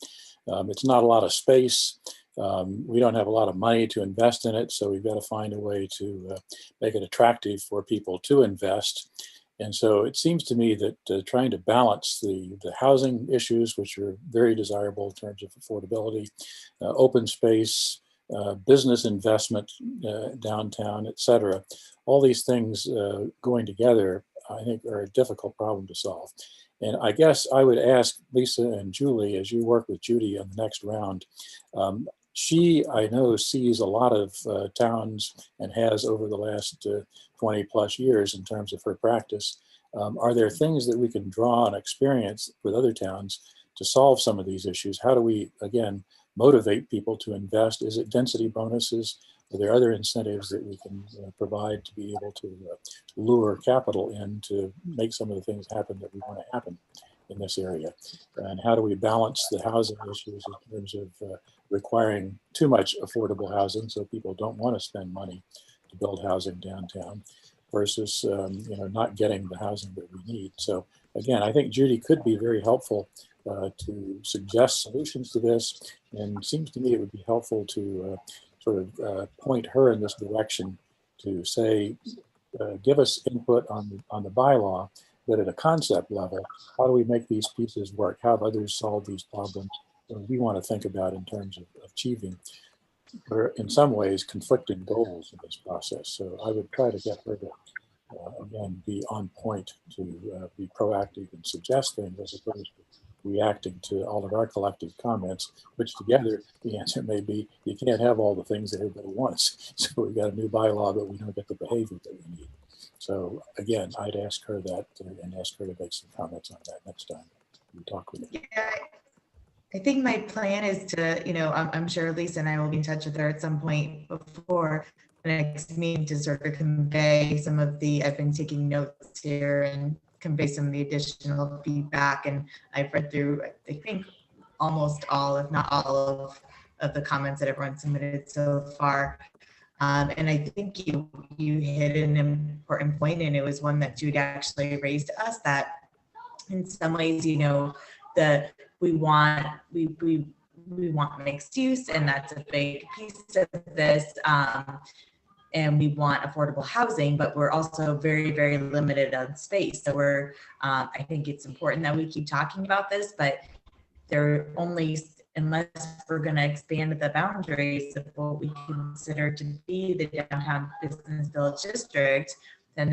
It's not a lot of space. We don't have a lot of money to invest in it, so we've got to find a way to make it attractive for people to invest. And so it seems to me that trying to balance the housing issues, which are very desirable in terms of affordability, open space, business investment downtown, et cetera, all these things going together, I think, are a difficult problem to solve. And I guess I would ask Lisa and Julie, as you work with Judy on the next round, she, I know, sees a lot of towns and has over the last 20 plus years in terms of her practice. Are there things that we can draw on experience with other towns to solve some of these issues? How do we, again, motivate people to invest? Is it density bonuses? Are there other incentives that we can provide to be able to lure capital in to make some of the things happen that we want to happen in this area? And how do we balance the housing issues in terms of requiring too much affordable housing so people don't want to spend money to build housing downtown versus not getting the housing that we need? So again, I think Judy could be very helpful to suggest solutions to this, and it seems to me it would be helpful to point her in this direction to say, give us input on the bylaw, but at a concept level, how do we make these pieces work? How have others solved these problems that we want to think about in terms of achieving, or in some ways, conflicting goals in this process? So I would try to get her to, again, be on point, to be proactive and suggest things as opposed to reacting to all of our collective comments, which together the answer may be you can't have all the things that everybody wants. So we've got a new bylaw, but we don't get the behavior that we need. So again, I'd ask her that and ask her to make some comments on that next time we talk with her. Yeah, I think my plan is to, I'm sure Lisa and I will be in touch with her at some point before the next meeting to sort of convey some of I've been taking notes here and convey some of the additional feedback. And I've read through, I think, almost all, if not all of the comments that everyone submitted so far. And I think you hit an important point, and it was one that Jude actually raised to us, that in some ways, that we want mixed use, and that's a big piece of this. And we want affordable housing, but we're also very, very limited on space. So I think it's important that we keep talking about this, but they're only, unless we're going to expand the boundaries of what we consider to be the downtown business village district, then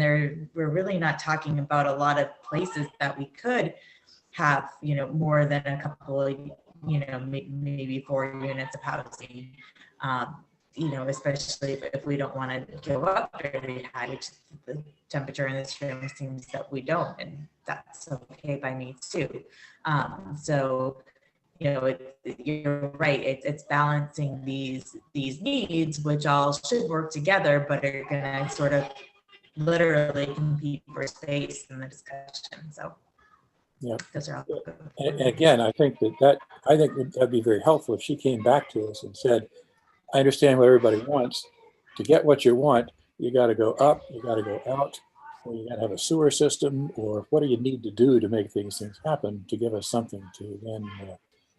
we're really not talking about a lot of places that we could have, more than a couple of, maybe 4 units of housing. Especially if we don't want to go up very high, which the temperature in this room seems that we don't, and that's okay by me too. So, you're right. It's balancing these needs, which all should work together, but are going to sort of literally compete for space in the discussion. So, yeah, those are all good. And again, I think that'd be very helpful if she came back to us and said, I understand what everybody wants. To get what you want, you got to go up, you got to go out, or you got to have a sewer system, or what do you need to do to make these things happen, to give us something to then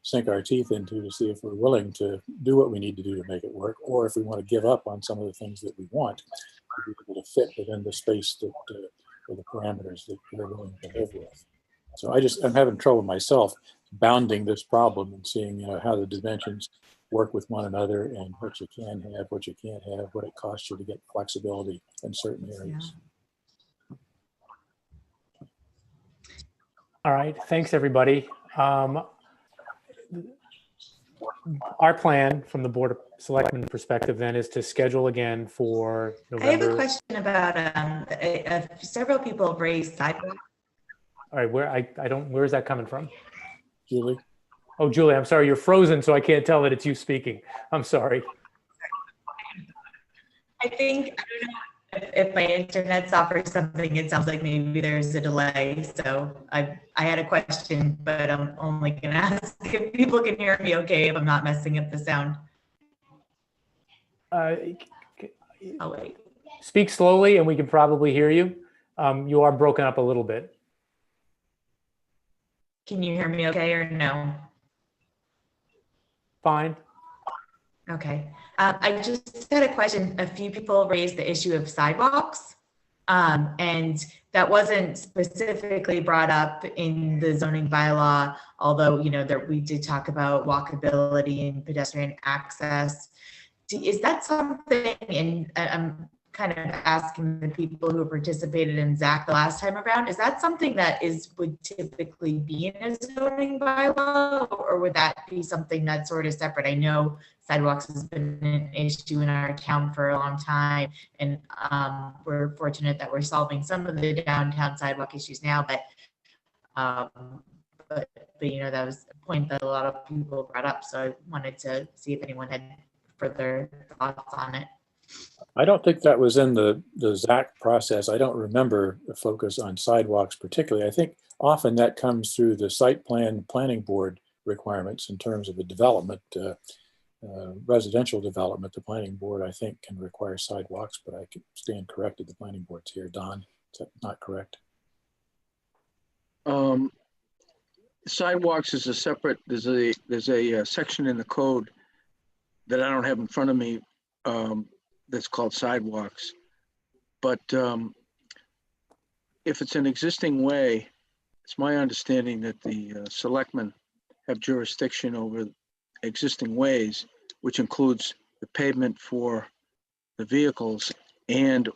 sink our teeth into to see if we're willing to do what we need to do to make it work, or if we want to give up on some of the things that we want to be able to fit within the space that or the parameters that we're willing to live with. So I'm having trouble myself bounding this problem and seeing, how the dimensions work with one another and what you can have, what you can't have, what it costs you to get flexibility in certain areas. All right, thanks everybody. Our plan from the Board of Selectmen perspective then is to schedule again for November. I have a question about several people have raised sidewalk. All right, where is that coming from? Julie. Oh, Julie, I'm sorry, you're frozen, so I can't tell that it's you speaking. I'm sorry. I don't know if my internet offers something. It sounds like maybe there's a delay. So I had a question, but I'm only gonna ask if people can hear me okay, if I'm not messing up the sound. I'll wait. Speak slowly and we can probably hear you. You are broken up a little bit. Can you hear me okay or no? Fine. Okay. I just had a question. A few people raised the issue of sidewalks, and that wasn't specifically brought up in the zoning bylaw, although, we did talk about walkability and pedestrian access. Is that something, and I'm kind of asking the people who participated in ZAC the last time around, is that something that would typically be in a zoning bylaw, or would that be something that's sort of separate? I know sidewalks has been an issue in our town for a long time, and we're fortunate that we're solving some of the downtown sidewalk issues now, but that was a point that a lot of people brought up, so I wanted to see if anyone had further thoughts on it. I don't think that was in the ZAC process. I don't remember a focus on sidewalks particularly. I think often that comes through the site planning board requirements in terms of a development, residential development. The planning board, I think, can require sidewalks, but I can stand corrected. The planning board's here. Don, is that not correct? Sidewalks is a separate, there's a section in the code that I don't have in front of me that's called sidewalks. But if it's an existing way, it's my understanding that the selectmen have jurisdiction over existing ways, which includes the pavement for the vehicles and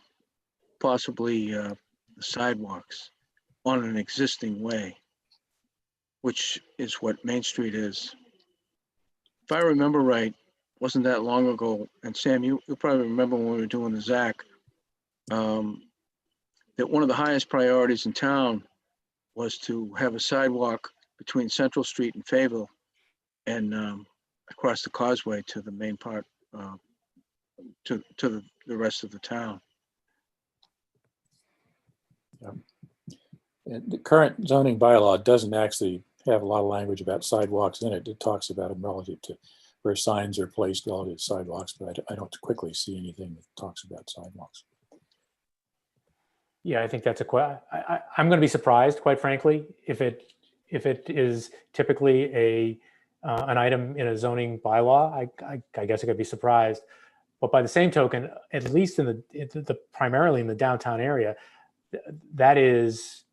possibly the sidewalks on an existing way, which is what Main Street is. If I remember right, wasn't that long ago, and Sam, you probably remember when we were doing the ZAC, that one of the highest priorities in town was to have a sidewalk between Central Street and Fayetteville and across the causeway to the main part, to the rest of the town. Yeah. And the current zoning bylaw doesn't actually have a lot of language about sidewalks in it. It talks about them relative to where signs are placed relative to sidewalks, but I don't quickly see anything that talks about sidewalks. Yeah, I think that's I'm going to be surprised, quite frankly, if it is typically an item in a zoning bylaw. I guess I could be surprised, but by the same token, at least in the primarily in the downtown area, that is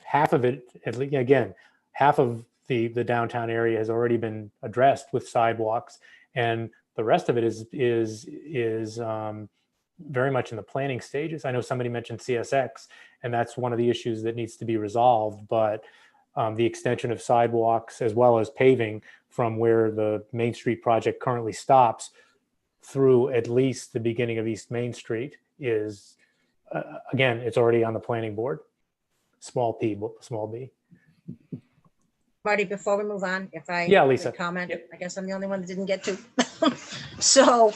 half of it. At least, again, half of the downtown area has already been addressed with sidewalks, and the rest of it is very much in the planning stages. I know somebody mentioned CSX, and that's one of the issues that needs to be resolved, but the extension of sidewalks as well as paving from where the Main Street project currently stops through at least the beginning of East Main Street is, again, it's already on the planning board. Small b. Marty, before we move on, if I Yeah, Lisa. could comment, Yep. I guess I'm the only one that didn't get to. So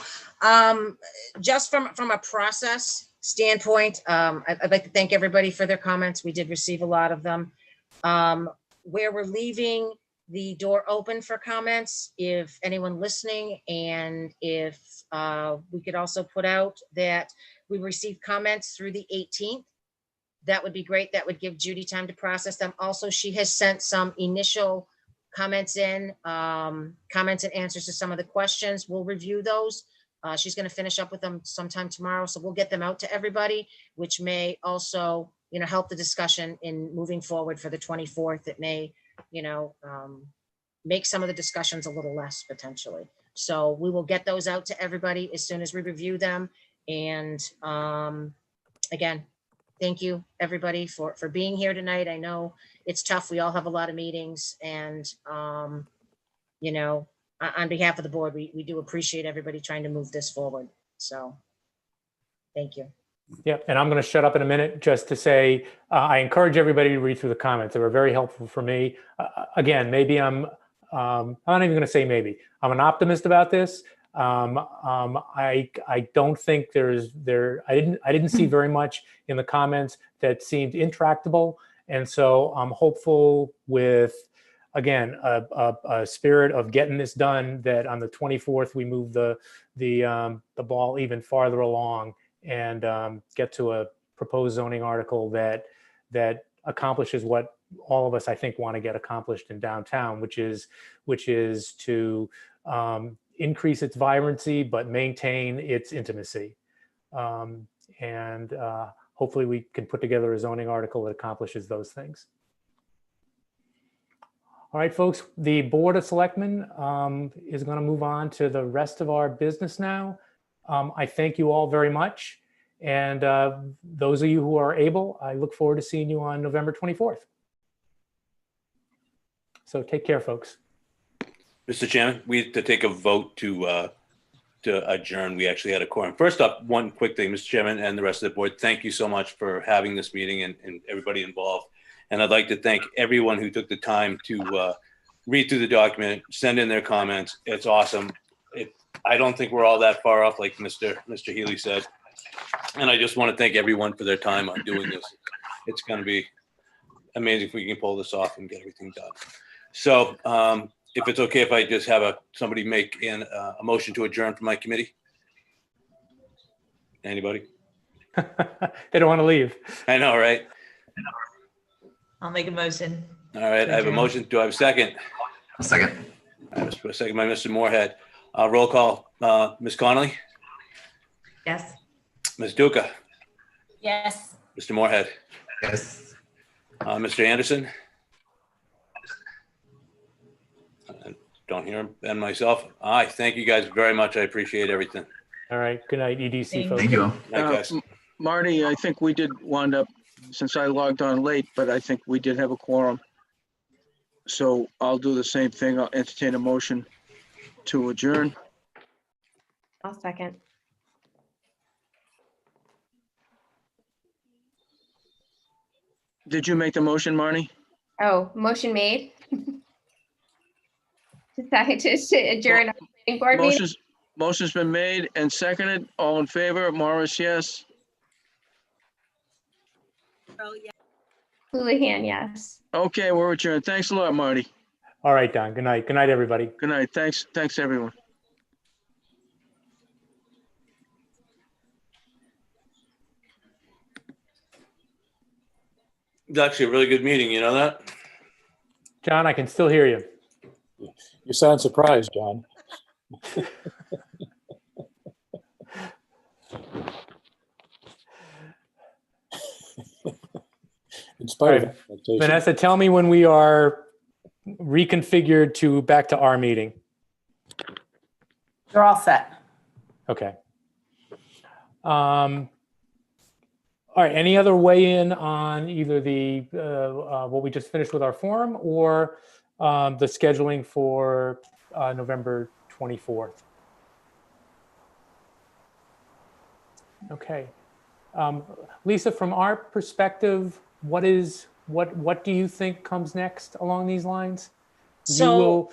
just from a process standpoint, I'd like to thank everybody for their comments. We did receive a lot of them. Where we're leaving the door open for comments, if anyone listening, and if we could also put out that we received comments through the 18th, that would be great. That would give Judy time to process them. Also, she has sent some initial comments in, comments and answers to some of the questions. We'll review those. She's going to finish up with them sometime tomorrow, so we'll get them out to everybody, which may also, help the discussion in moving forward for the 24th. It may, make some of the discussions a little less potentially. So we will get those out to everybody as soon as we review them. And again, thank you everybody for being here tonight. I know it's tough. We all have a lot of meetings, and on behalf of the board, we do appreciate everybody trying to move this forward. So thank you. Yeah, and I'm going to shut up in a minute just to say, I encourage everybody to read through the comments. They were very helpful for me. Again, maybe I'm not even going to say maybe. I'm an optimist about this. I don't think I didn't see very much in the comments that seemed intractable. And so I'm hopeful with, again, a spirit of getting this done, that on the 24th, we move the ball even farther along and get to a proposed zoning article that accomplishes what all of us, I think, want to get accomplished in downtown, which is to increase its vibrancy but maintain its intimacy. And hopefully we can put together a zoning article that accomplishes those things. All right, folks, the Board of Selectmen is going to move on to the rest of our business now. I thank you all very much. And those of you who are able, I look forward to seeing you on November 24th. So take care, folks. Mr. Chairman, we had to take a vote to adjourn. We actually had a quorum. First up, one quick thing, Mr. Chairman and the rest of the board, thank you so much for having this meeting and everybody involved. And I'd like to thank everyone who took the time to read through the document, send in their comments. It's awesome. I don't think we're all that far off, like Mr. Healy said. And I just want to thank everyone for their time on doing this. It's going to be amazing if we can pull this off and get everything done. So if it's okay if I just have somebody make a motion to adjourn from my committee. Anybody? They don't want to leave. I know, right? I'll make a motion. All right, I have a motion. Do I have a second? A second. I have a second by Mr. Moorhead. Roll call. Ms. Connolly? Yes. Ms. Duca? Yes. Mr. Moorhead? Yes. Mr. Anderson? Don't hear him. And myself? Aye. Thank you guys very much. I appreciate everything. All right. Good night, EDC folks. Thank you. Good night, guys. Marty, I think we did wind up, since I logged on late, but I think we did have a quorum. So I'll do the same thing. I'll entertain a motion to adjourn. I'll second. Did you make the motion, Marnie? Oh, motion made. To adjourn our planning board meeting. Motion's been made and seconded. All in favor? Morris, yes. Houlihan, yes. Okay, we're adjourned. Thanks a lot, Marty. All right, Don. Good night. Good night, everybody. Good night. Thanks, everyone. It's actually a really good meeting. You know that? John, I can still hear you. You sound surprised, John. In spite of expectations. Vanessa, tell me when we are reconfigured to back to our meeting. They're all set. Okay. All right. Any other weigh in on either the what we just finished with our forum or the scheduling for November 24th? Okay. Lisa, from our perspective, what do you think comes next along these lines? So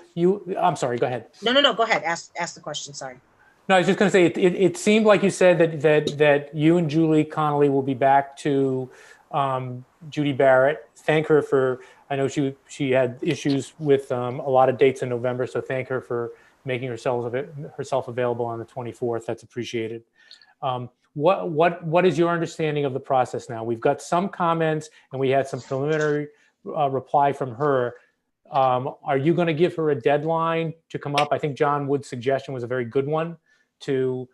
I'm sorry, go ahead. No, go ahead. Ask the question. Sorry. No, I was just going to say, it seemed like you said that you and Julie Connolly will be back to Judy Barrett. Thank her for, I know she had issues with a lot of dates in November, so thank her for making herself available on the 24th. That's appreciated. What is your understanding of the process now? We've got some comments and we had some preliminary reply from her. Are you going to give her a deadline to come up? I think John Wood's suggestion was a very good one to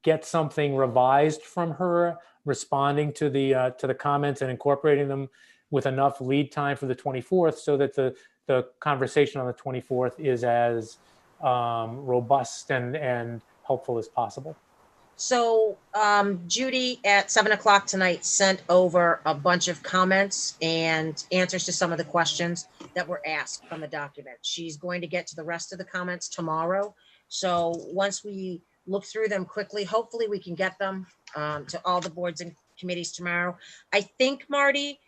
get something revised from her, responding to the comments and incorporating them with enough lead time for the 24th, so that the conversation on the 24th is as robust and helpful as possible. So Judy at 7 o'clock tonight sent over a bunch of comments and answers to some of the questions that were asked from the document. She's going to get to the rest of the comments tomorrow. So once we look through them quickly, hopefully we can get them to all the boards and committees tomorrow. I think, Marty,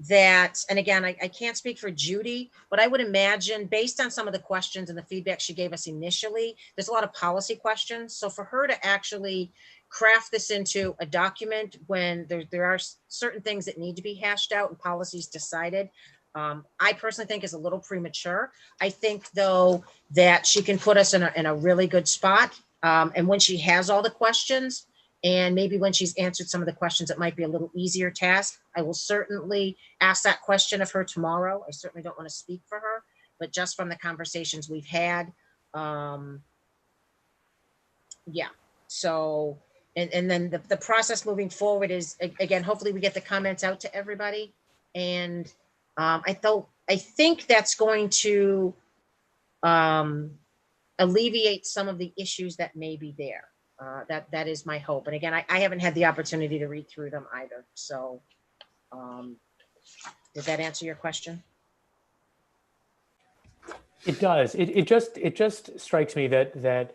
that, and again, I can't speak for Judy, but I would imagine based on some of the questions and the feedback she gave us initially, there's a lot of policy questions. So for her to actually craft this into a document when there are certain things that need to be hashed out and policies decided, I personally think is a little premature. I think though that she can put us in a really good spot. And when she has all the questions, and maybe when she's answered some of the questions, it might be a little easier task. I will certainly ask that question of her tomorrow. I certainly don't want to speak for her, but just from the conversations we've had, yeah. So, and then the process moving forward is, again, hopefully we get the comments out to everybody. And I think that's going to alleviate some of the issues that may be there. That is my hope. And again, I haven't had the opportunity to read through them either. So did that answer your question? It does. It just strikes me that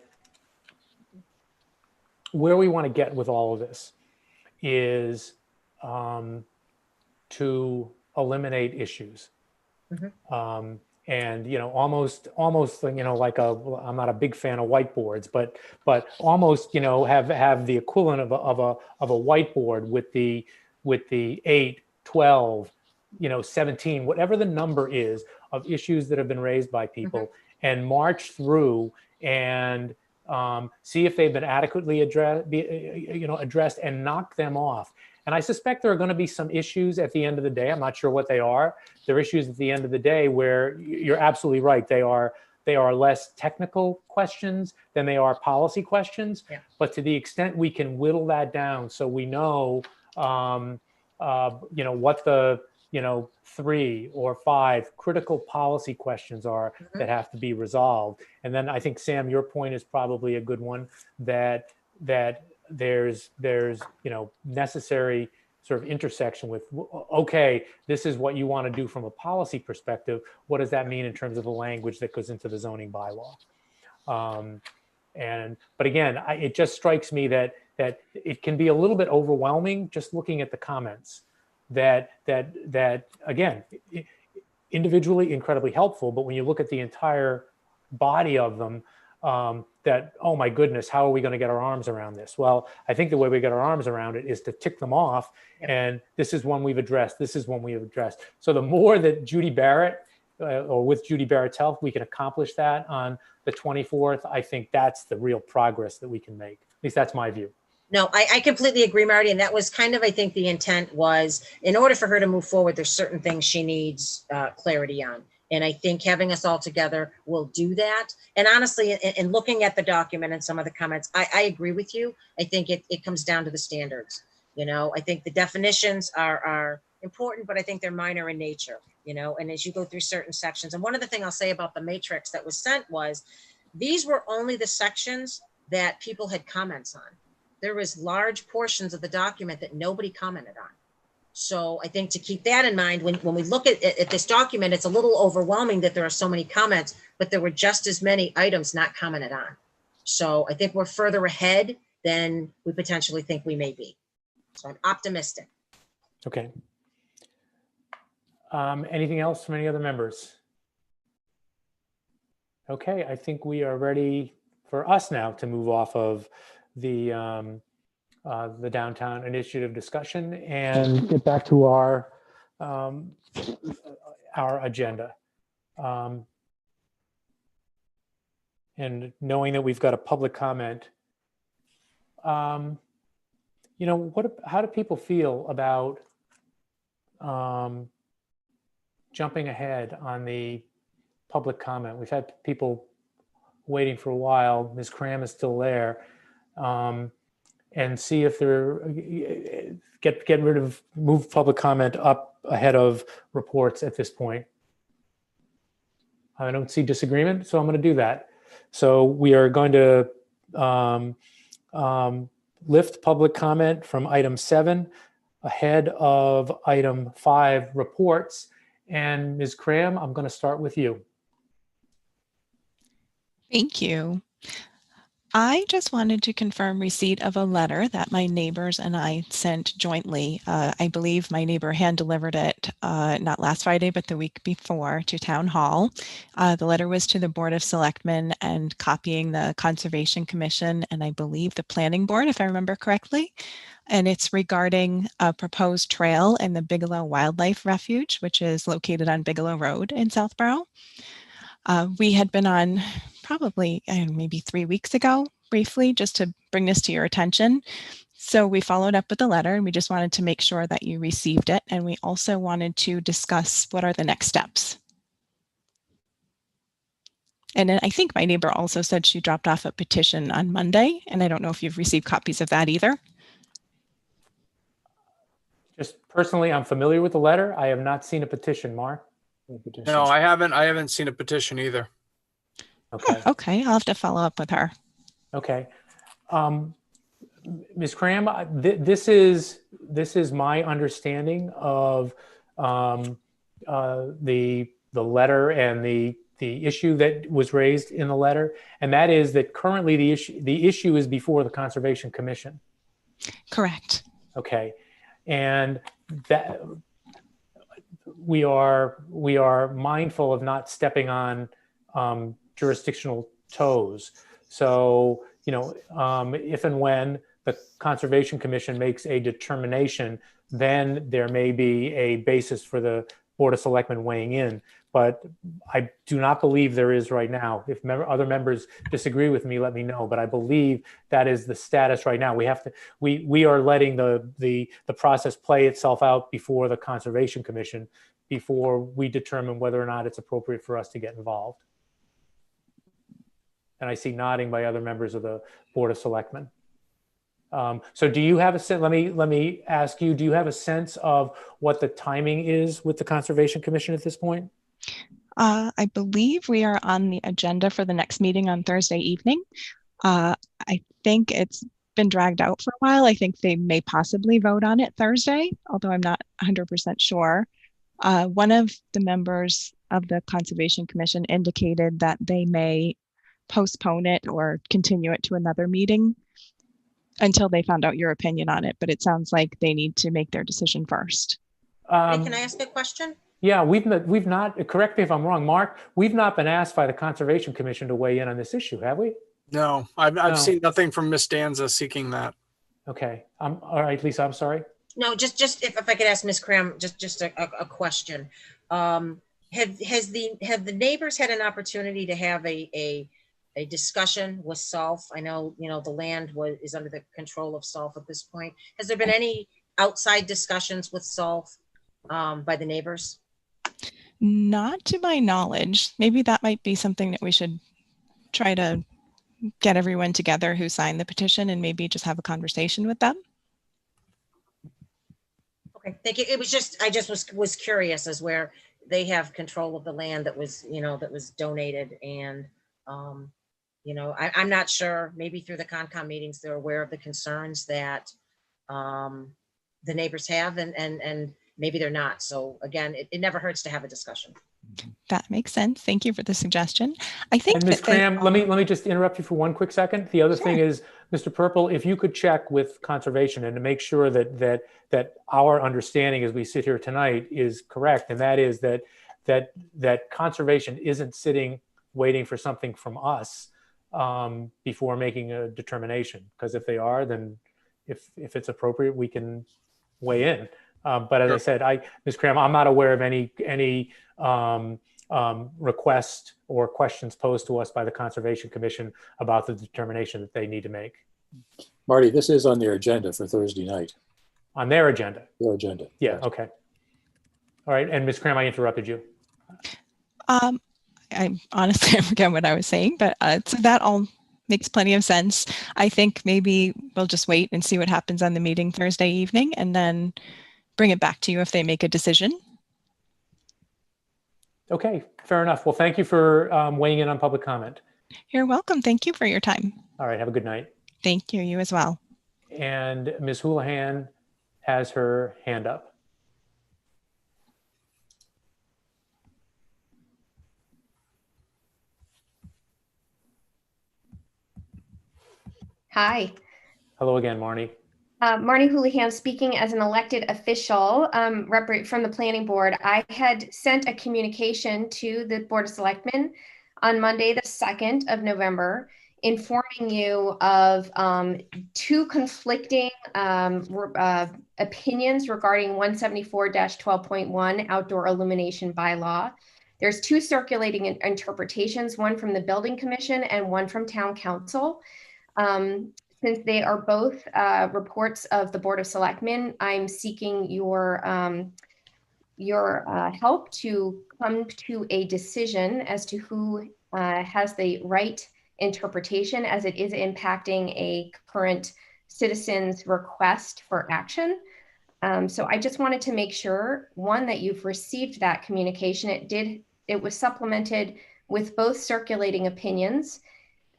where we want to get with all of this is to eliminate issues. Mm-hmm. And almost like I'm not a big fan of whiteboards, but almost have the equivalent of a whiteboard with the 8, 12, 17, whatever the number is of issues that have been raised by people, mm-hmm. and march through and see if they've been adequately addressed and knock them off. And I suspect there are going to be some issues at the end of the day. I'm not sure what they are. There are issues at the end of the day where you're absolutely right. They are less technical questions than they are policy questions. Yeah. But to the extent we can whittle that down so we know, what the 3 or 5 critical policy questions are, mm-hmm. that have to be resolved. And then I think, Sam, your point is probably a good one, that there's necessary sort of intersection with, okay, this is what you want to do from a policy perspective. What does that mean in terms of the language that goes into the zoning bylaw? But again, it just strikes me that it can be a little bit overwhelming just looking at the comments. That again, individually incredibly helpful, but when you look at the entire body of them, that, oh my goodness, how are we going to get our arms around this? Well, I think the way we get our arms around it is to tick them off. Yep. And this is one we've addressed. This is one we have addressed. So the more that Judy Barrett, or with Judy Barrett's help, we can accomplish that on the 24th, I think that's the real progress that we can make. At least that's my view. No, I completely agree, Marty. And that was kind of, I think the intent was, in order for her to move forward, there's certain things she needs clarity on. And I think having us all together will do that. And honestly, in looking at the document and some of the comments, I agree with you. I think it comes down to the standards. I think the definitions are important, but I think they're minor in nature, and as you go through certain sections. And one of the things I'll say about the matrix that was sent was, these were only the sections that people had comments on. There was large portions of the document that nobody commented on. So I think to keep that in mind, when we look at this document, it's a little overwhelming that there are so many comments, but there were just as many items not commented on. So I think we're further ahead than we potentially think we may be. So I'm optimistic. Okay. Anything else from any other members? Okay, I think we are ready for us now to move off of the downtown initiative discussion and get back to our agenda. And knowing that we've got a public comment, how do people feel about jumping ahead on the public comment. We've had people waiting for a while. Ms. Cram is still there. And see if they're, move public comment up ahead of reports at this point. I don't see disagreement, so I'm going to do that. So we are going to lift public comment from item 7 ahead of item 5, reports. And Ms. Cram, I'm going to start with you. Thank you. I just wanted to confirm receipt of a letter that my neighbors and I sent jointly. I believe my neighbor hand delivered it not last Friday, but the week before to Town Hall. The letter was to the Board of Selectmen and copying the Conservation Commission and I believe the Planning Board, if I remember correctly. And it's regarding a proposed trail in the Bigelow Wildlife Refuge, which is located on Bigelow Road in Southborough. We had been on probably maybe 3 weeks ago, briefly, just to bring this to your attention. So we followed up with the letter and we just wanted to make sure that you received it. And we also wanted to discuss what are the next steps. And then I think my neighbor also said she dropped off a petition on Monday, and I don't know if you've received copies of that either. Just personally, I'm familiar with the letter. I have not seen a petition, Mark. No, I haven't seen a petition either. Okay. Okay, I'll have to follow up with her. Okay. Ms. Cram, this is my understanding of the letter and the issue that was raised in the letter, and that is that currently the issue is before the Conservation Commission. Correct. Okay, and that we are mindful of not stepping on jurisdictional toes. So, if and when the Conservation Commission makes a determination, then there may be a basis for the Board of Selectmen weighing in. But I do not believe there is right now. If other members disagree with me, let me know. But I believe that is the status right now. We are letting the process play itself out before the Conservation Commission before we determine whether or not it's appropriate for us to get involved. And I see nodding by other members of the Board of Selectmen. So do you have a sense, let me ask you, do you have a sense of what the timing is with the Conservation Commission at this point? I believe we are on the agenda for the next meeting on Thursday evening. I think it's been dragged out for a while. I think they may possibly vote on it Thursday, although I'm not 100% sure. One of the members of the Conservation Commission indicated that they may postpone it or continue it to another meeting until they found out your opinion on it. But it sounds like they need to make their decision first. Can I ask a question? Yeah, we've not, correct me if I'm wrong, Mark, we've not been asked by the Conservation Commission to weigh in on this issue, have we? No, I've seen nothing from Ms. Danza seeking that. Okay, all right, Lisa, I'm sorry. No, just if I could ask Ms. Cram just a question. Have the neighbors had an opportunity to have a discussion with SOLF? I know, the land is under the control of SOLF at this point. Has there been any outside discussions with SOLF by the neighbors? Not to my knowledge. Maybe that might be something that we should try to get everyone together who signed the petition and maybe just have a conversation with them. Okay, thank you. It was I just was curious as where they have control of the land that was, that was donated. And, I'm not sure, maybe through the Concom meetings, they're aware of the concerns that the neighbors have and maybe they're not. So again, it never hurts to have a discussion. That makes sense. Thank you for the suggestion. I think, and Ms. Cram, let me just interrupt you for one quick second. The other thing is, Mr. Purple, if you could check with Conservation and to make sure that our understanding as we sit here tonight is correct, and that is that Conservation isn't sitting waiting for something from us before making a determination. Because if they are, then if it's appropriate, we can weigh in. But as I said, Ms. Cram, I'm not aware of any requests or questions posed to us by the Conservation Commission about the determination that they need to make. Marty, this is on their agenda for Thursday night. On their agenda? Their agenda. Yeah, yes. okay. All right, and Ms. Cram, I interrupted you. I honestly I forget what I was saying, but so that all makes plenty of sense. I think maybe we'll just wait and see what happens on the meeting Thursday evening and then bring it back to you if they make a decision. Okay, fair enough. Well, thank you for weighing in on public comment. You're welcome. Thank you for your time. All right, have a good night. Thank you. You as well. And Ms. Houlihan has her hand up. Hi. Hello again, Marnie. Marnie Houlihan speaking as an elected official from the planning board. I had sent a communication to the Board of Selectmen on Monday, the 2nd of November, informing you of two conflicting opinions regarding 174-12.1 outdoor illumination bylaw. There's two circulating interpretations, one from the Building Commission and one from Town Council. Since they are both reports of the Board of Selectmen, I'm seeking your help to come to a decision as to who has the right interpretation, as it is impacting a current citizen's request for action. So I just wanted to make sure, one, that you've received that communication. It was supplemented with both circulating opinions.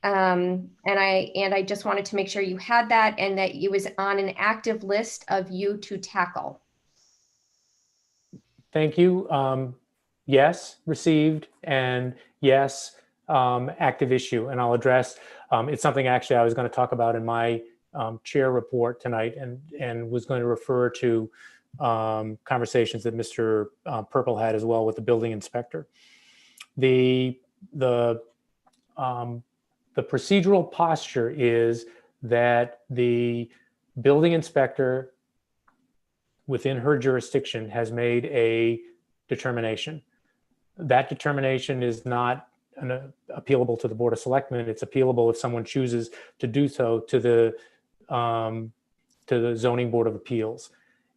And I just wanted to make sure you had that and that it was on an active list of you to tackle. Thank you. Yes, received, and yes, active issue. And I'll address, it's something actually I was going to talk about in my chair report tonight, and was going to refer to conversations that Mr. Purple had as well with the building inspector. The procedural posture is that the building inspector within her jurisdiction has made a determination. That determination is not appealable to the Board of Selectmen. It's appealable if someone chooses to do so to the Zoning Board of Appeals.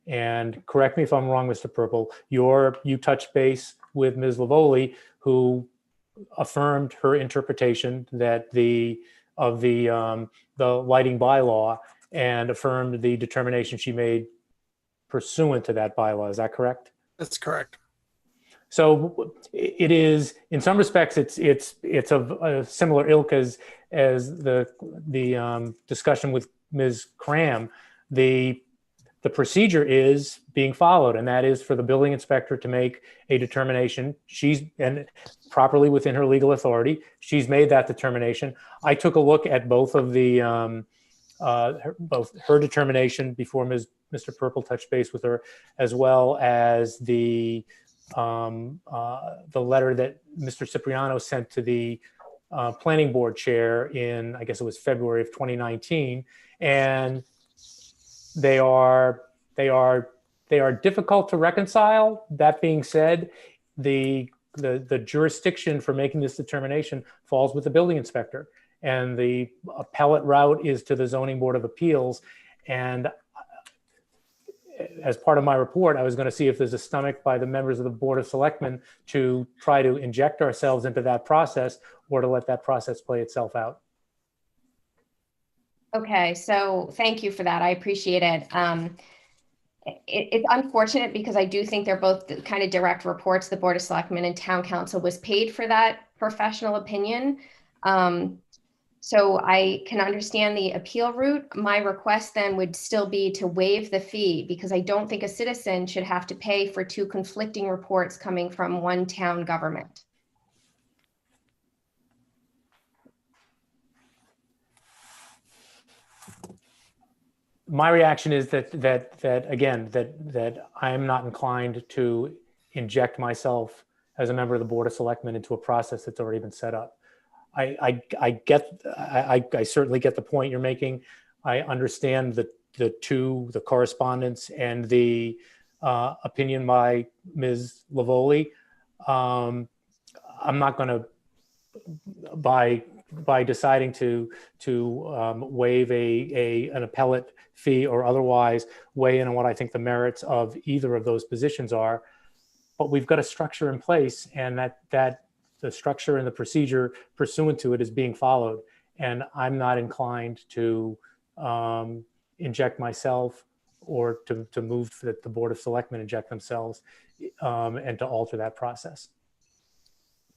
And correct me if I'm wrong, Mr. Purple, you touched base with Ms. Lavoli, who affirmed her interpretation that of the lighting bylaw, and affirmed the determination she made pursuant to that bylaw. Is that correct? That's correct. So it is, in some respects, it's of a similar ilk as the discussion with Ms. Cram. The procedure is being followed, and that is for the building inspector to make a determination. And properly within her legal authority, she's made that determination. I took a look at both of both her determination before Mr. Purple touched base with her, as well as the letter that Mr. Cipriano sent to the planning board chair in, I guess it was February of 2019, and they are difficult to reconcile. That being said, the jurisdiction for making this determination falls with the building inspector, and the appellate route is to the Zoning Board of Appeals. And as part of my report, I was going to see if there's a stomach by the members of the Board of Selectmen to try to inject ourselves into that process, or to let that process play itself out. Okay, so thank you for that. I appreciate it. It's unfortunate because I do think they're both kind of direct reports. The Board of Selectmen and Town Council was paid for that professional opinion. So I can understand the appeal route. My request then would still be to waive the fee, because I don't think a citizen should have to pay for two conflicting reports coming from one town government. My reaction is that I am not inclined to inject myself as a member of the Board of Selectmen into a process that's already been set up. I certainly get the point you're making. I understand the correspondence and the opinion by Ms. Lavoli. I'm not going to, by deciding to waive an appellate fee or otherwise weigh in on what I think the merits of either of those positions are. but we've got a structure in place, and that the structure and the procedure pursuant to it is being followed. And I'm not inclined to inject myself or to move that the Board of Selectmen inject themselves and to alter that process.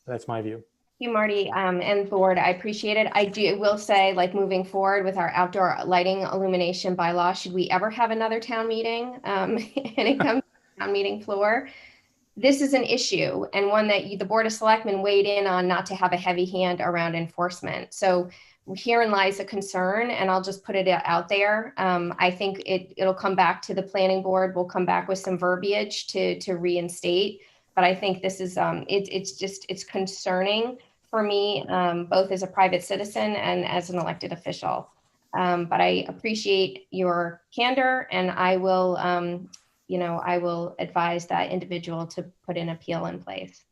That's my view. Thank you, Marty, and board. I appreciate it. I will say, like, moving forward with our outdoor lighting illumination bylaw, should we ever have another town meeting and it comes to the town meeting floor, this is an issue, and one that the Board of Selectmen weighed in on, not to have a heavy hand around enforcement. So herein lies a concern, and I'll just put it out there. I think it'll come back to the planning board. We'll come back with some verbiage to reinstate. But I think this is, it's concerning for me, both as a private citizen and as an elected official. But I appreciate your candor, and I will, I will advise that individual to put an appeal in place.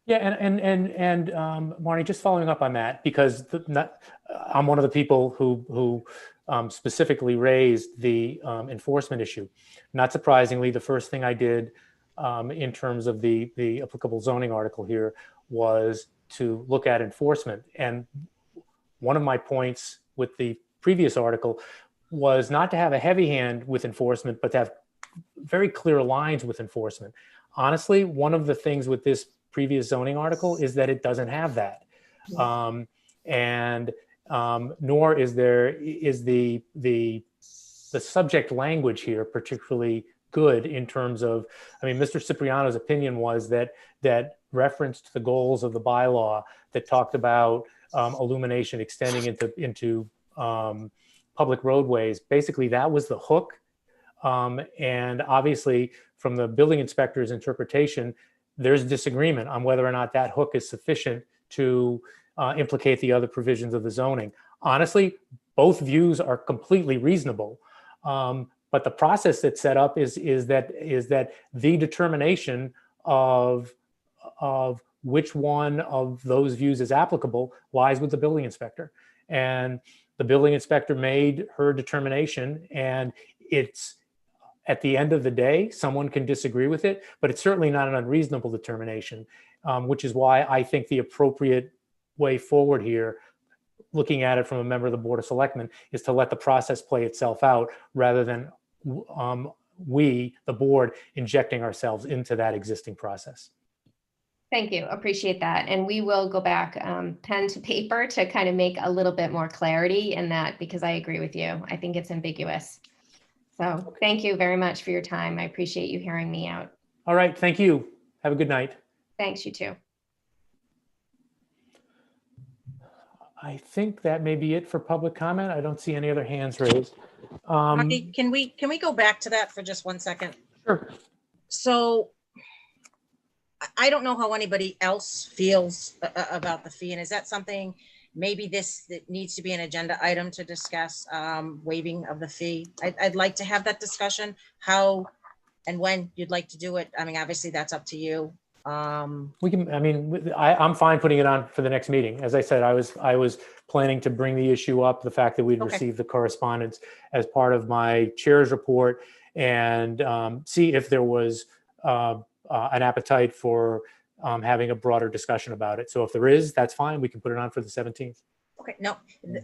Yeah, and Marnie, just following up on that, because I'm one of the people who specifically raised the enforcement issue. Not surprisingly, the first thing I did in terms of the applicable zoning article here was to look at enforcement. And one of my points with the previous article was not to have a heavy hand with enforcement, but to have very clear lines with enforcement. Honestly, one of the things with this previous zoning article is that it doesn't have that. Nor is the subject language here particularly good in terms of, I mean, Mr. Cipriano's opinion was that referenced the goals of the bylaw that talked about illumination extending into public roadways. Basically, that was the hook. And obviously, from the building inspector's interpretation, there's disagreement on whether or not that hook is sufficient to implicate the other provisions of the zoning. Honestly, both views are completely reasonable. But the process that's set up is that the determination of which one of those views is applicable lies with the building inspector. And the building inspector made her determination, and it's, at the end of the day, someone can disagree with it, but it's certainly not an unreasonable determination, which is why I think the appropriate way forward here, looking at it from a member of the Board of Selectmen, is to let the process play itself out rather than we, the board, injecting ourselves into that existing process. Thank you. Appreciate that. And we will go back pen to paper to kind of make a little bit more clarity in that, because I agree with you. I think it's ambiguous. So thank you very much for your time. I appreciate you hearing me out. All right. Thank you. Have a good night. Thanks, you too. I think that may be it for public comment. I don't see any other hands raised. Marty, can we go back to that for just 1 second? Sure. So I don't know how anybody else feels about the fee, and is that something maybe that needs to be an agenda item to discuss, waiving of the fee? I'd like to have that discussion, how and when you'd like to do it. I mean, obviously that's up to you. We can, I mean, I'm fine putting it on for the next meeting. As I said, I was planning to bring the issue up, the fact that we'd received the correspondence as part of my chair's report, and see if there was an appetite for having a broader discussion about it. So if there is, that's fine. We can put it on for the 17th. Okay, no,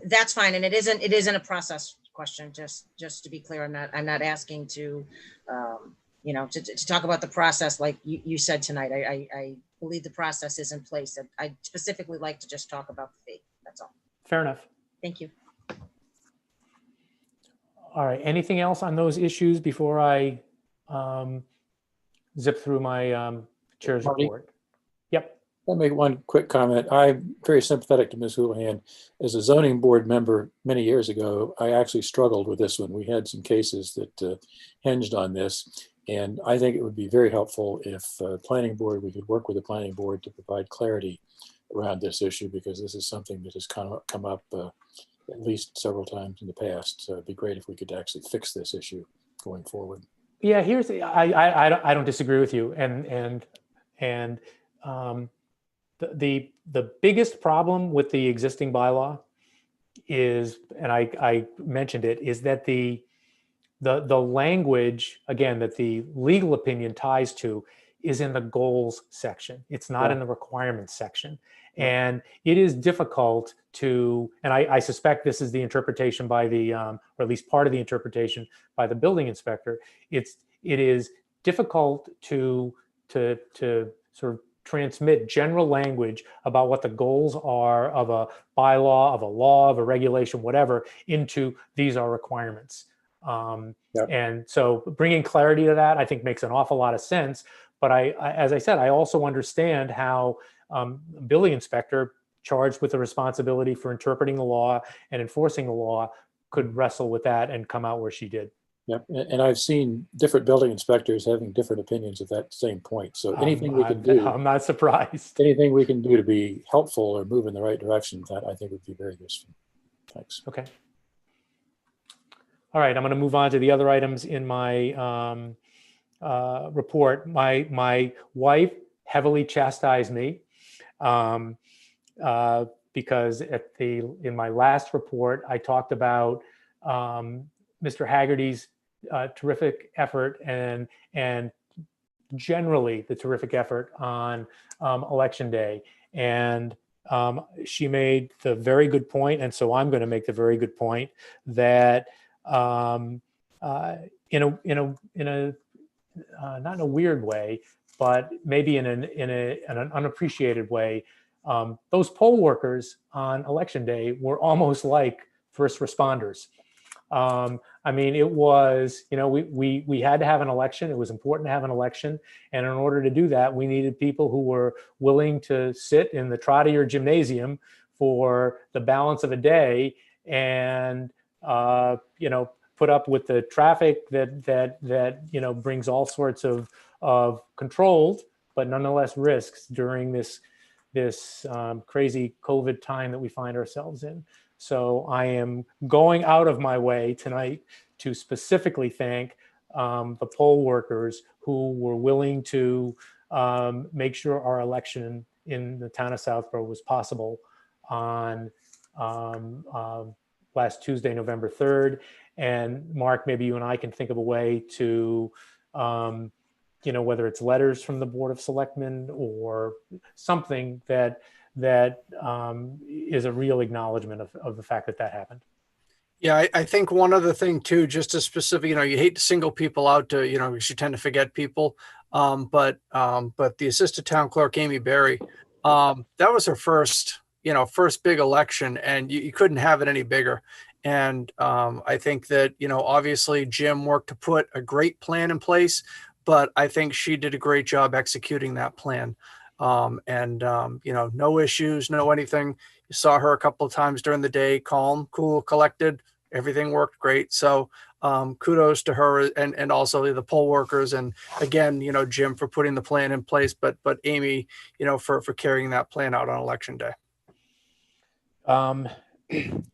that's fine. And it isn't a process question, just to be clear. I'm not asking to, to talk about the process like you said tonight. I believe the process is in place. And I specifically like to just talk about the fee. That's all. Fair enough. Thank you. All right. Anything else on those issues before I zip through my chair's Marty? report? Yep. I'll make one quick comment. I'm very sympathetic to Ms. Houlihan. As a zoning board member many years ago, I actually struggled with this one. We had some cases that hinged on this. And I think it would be very helpful if planning board, we could work with the planning board to provide clarity around this issue, because this is something that has come up at least several times in the past. So it'd be great if we could actually fix this issue going forward. Yeah, I don't disagree with you. And the biggest problem with the existing bylaw is, and I mentioned it, is that the language, again, that the legal opinion ties to is in the goals section. It's not Yeah. in the requirements section. And it is difficult to, and I suspect this is the interpretation by the, or at least part of the interpretation by the building inspector. It is difficult to sort of transmit general language about what the goals are of a bylaw, of a law, of a regulation, whatever, into these are requirements. And so bringing clarity to that, I think, makes an awful lot of sense. But as I said, I also understand how a building inspector charged with the responsibility for interpreting the law and enforcing the law could wrestle with that and come out where she did. Yep. And I've seen different building inspectors having different opinions at that same point. So anything we can do, I'm not surprised. Anything we can do to be helpful or move in the right direction, that I think would be very useful. Thanks. Okay. All right, I'm going to move on to the other items in my report. My wife heavily chastised me because in my last report I talked about Mr. Haggerty's terrific effort and generally the terrific effort on Election Day, and she made the very good point, and so I'm going to make the very good point that in a not in a weird way, but maybe in an unappreciated way, those poll workers on Election Day were almost like first responders. I mean, it was, we had to have an election. It was important to have an election. And in order to do that, we needed people who were willing to sit in the Trotter gymnasium for the balance of a day and, put up with the traffic that brings all sorts of controlled, but nonetheless risks during this crazy COVID time that we find ourselves in. So I am going out of my way tonight to specifically thank the poll workers who were willing to make sure our election in the town of Southborough was possible on last Tuesday, November 3rd. And Mark, maybe you and I can think of a way to, whether it's letters from the Board of Selectmen or something that is a real acknowledgement of the fact that happened. Yeah, I think one other thing too, just a specific, you hate to single people out to, because you tend to forget people. But the assistant town clerk, Amy Berry, that was her first big election, and you couldn't have it any bigger. And I think that, obviously Jim worked to put a great plan in place, but I think she did a great job executing that plan. No issues, no anything. You saw her a couple of times during the day, calm, cool, collected. Everything worked great. So kudos to her and also the poll workers. And again, Jim for putting the plan in place, but Amy, for carrying that plan out on Election Day.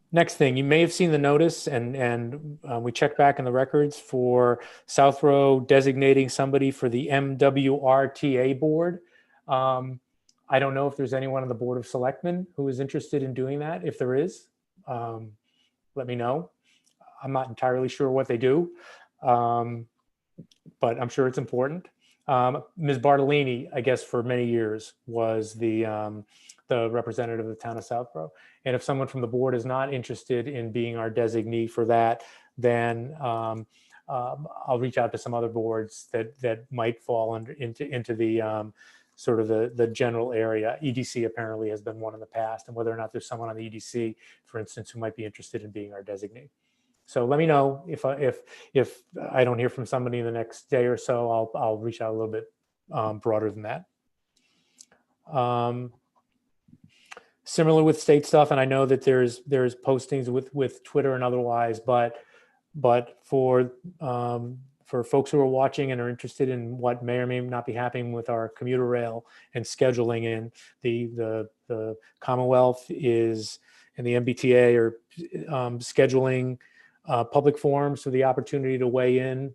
Next thing, you may have seen the notice, and we checked back in the records for Southborough designating somebody for the MWRTA board. I don't know if there's anyone on the Board of Selectmen who is interested in doing that. If there is, let me know. I'm not entirely sure what they do, but I'm sure it's important. Ms. Bartolini, I guess for many years, was the representative of the town of Southborough. And if someone from the board is not interested in being our designee for that, then I'll reach out to some other boards that might fall into the sort of the general area. EDC apparently has been one in the past, and whether or not there's someone on the EDC, for instance, who might be interested in being our designee. So let me know if I don't hear from somebody in the next day or so. I'll reach out a little bit broader than that. Similar with state stuff, and I know that there's postings with Twitter and otherwise, but for folks who are watching and are interested in what may or may not be happening with our commuter rail and scheduling, in the Commonwealth is and the MBTA are scheduling public forums for the opportunity to weigh in.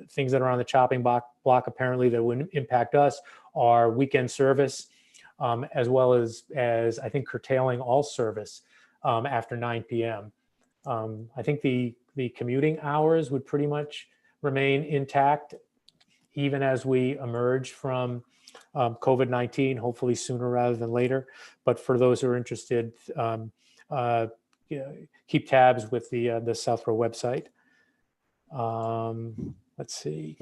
Things that are on the chopping block apparently that would impact us are weekend service, as well as I think curtailing all service after 9 p.m. I think the commuting hours would pretty much remain intact even as we emerge from COVID-19, hopefully sooner rather than later. But for those who are interested, keep tabs with the Southborough website. Let's see.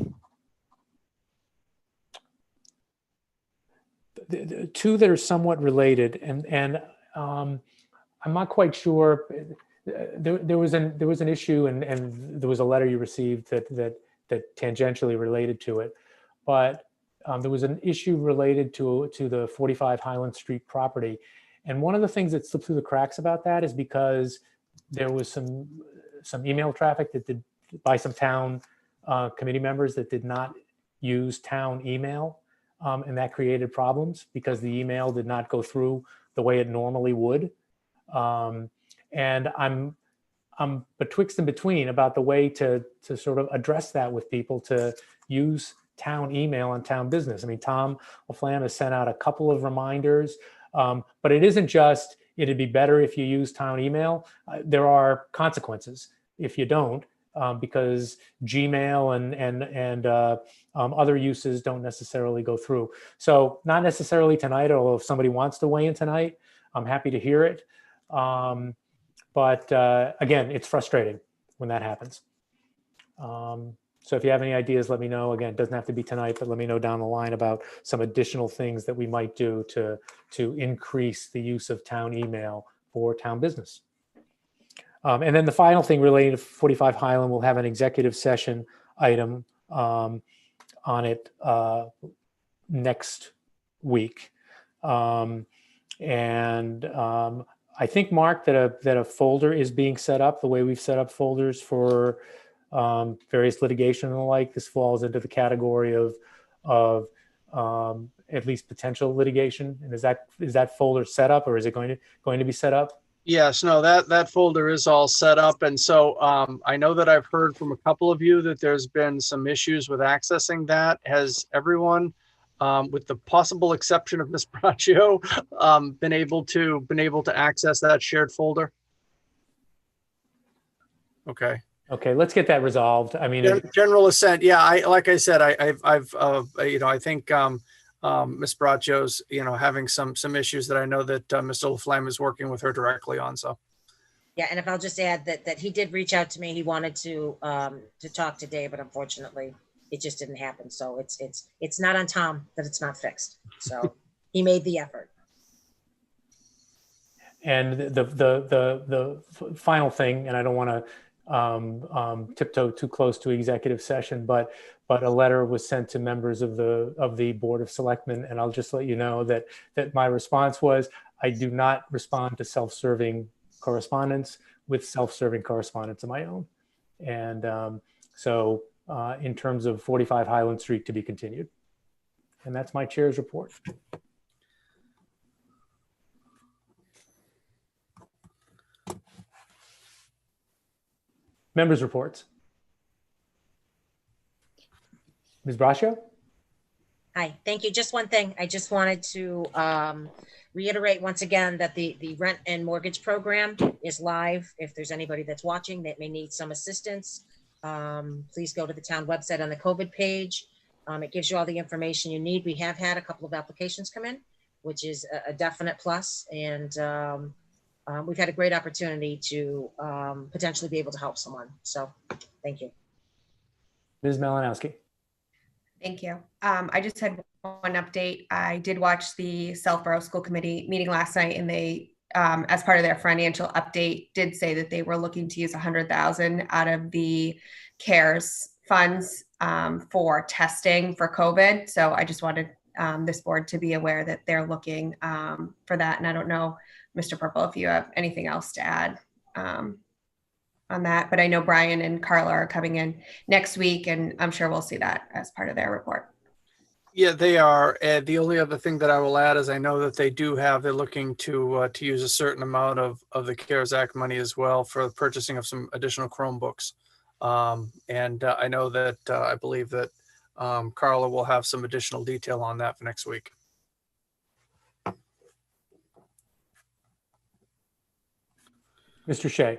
The two that are somewhat related, and I'm not quite sure. There was an issue, and there was a letter you received that tangentially related to it, but there was an issue related to the 45 Highland Street property, and one of the things that slipped through the cracks about that is because there was some email traffic that did by some town committee members that did not use town email. And that created problems because the email did not go through the way it normally would. And I'm betwixt and between about the way to sort of address that with people to use town email and town business. I mean, Tom LaFlamme has sent out a couple of reminders, but it isn't just, it'd be better if you use town email. There are consequences if you don't. Because Gmail and other uses don't necessarily go through. So not necessarily tonight, although if somebody wants to weigh in tonight, I'm happy to hear it. But again, it's frustrating when that happens. So if you have any ideas, let me know. Again, it doesn't have to be tonight, but let me know down the line about some additional things that we might do to increase the use of town email for town business. And then the final thing relating to 45 Highland, we'll have an executive session item on it next week. I think, Mark, that a folder is being set up the way we've set up folders for various litigation and the like. This falls into the category of at least potential litigation. And is that folder set up, or is it going to be set up? Yes, no, that folder is all set up. And so I know that I've heard from a couple of you that there's been some issues with accessing that. Has everyone, with the possible exception of Ms. Braccio, been able to access that shared folder? Okay. Okay, let's get that resolved. I mean, general assent. Yeah, like I said, I think Ms. Braccio's, having some issues that I know that Mr. LaFlamme is working with her directly on. So. Yeah, and if I'll just add that he did reach out to me. He wanted to talk today, but unfortunately, it just didn't happen. So it's not on Tom that it's not fixed. So he made the effort. And the final thing, and I don't want to tiptoe too close to executive session, but a letter was sent to members of the Board of Selectmen, and I'll just let you know that my response was, I do not respond to self-serving correspondence with self-serving correspondence of my own. And so in terms of 45 Highland Street to be continued. And that's my chair's report. Members' reports. Ms. Braccio? Hi, thank you. Just one thing. I just wanted to reiterate once again that the rent and mortgage program is live. If there's anybody that's watching that may need some assistance, please go to the town website on the COVID page. It gives you all the information you need. We have had a couple of applications come in, which is a definite plus. And we've had a great opportunity to potentially be able to help someone. So thank you. Ms. Malinowski. Thank you. I just had one update. I did watch the Southborough School Committee meeting last night, and they, as part of their financial update, did say that they were looking to use $100,000 out of the CARES funds for testing for COVID. So I just wanted this board to be aware that they're looking for that. And I don't know, Mr. Purple, if you have anything else to add on that, but I know Brian and Carla are coming in next week, and I'm sure we'll see that as part of their report. Yeah, they are. And the only other thing that I will add is I know that they're looking to use a certain amount of the CARES Act money as well for the purchasing of some additional Chromebooks. And I know that I believe that Carla will have some additional detail on that for next week. Mr. Shea.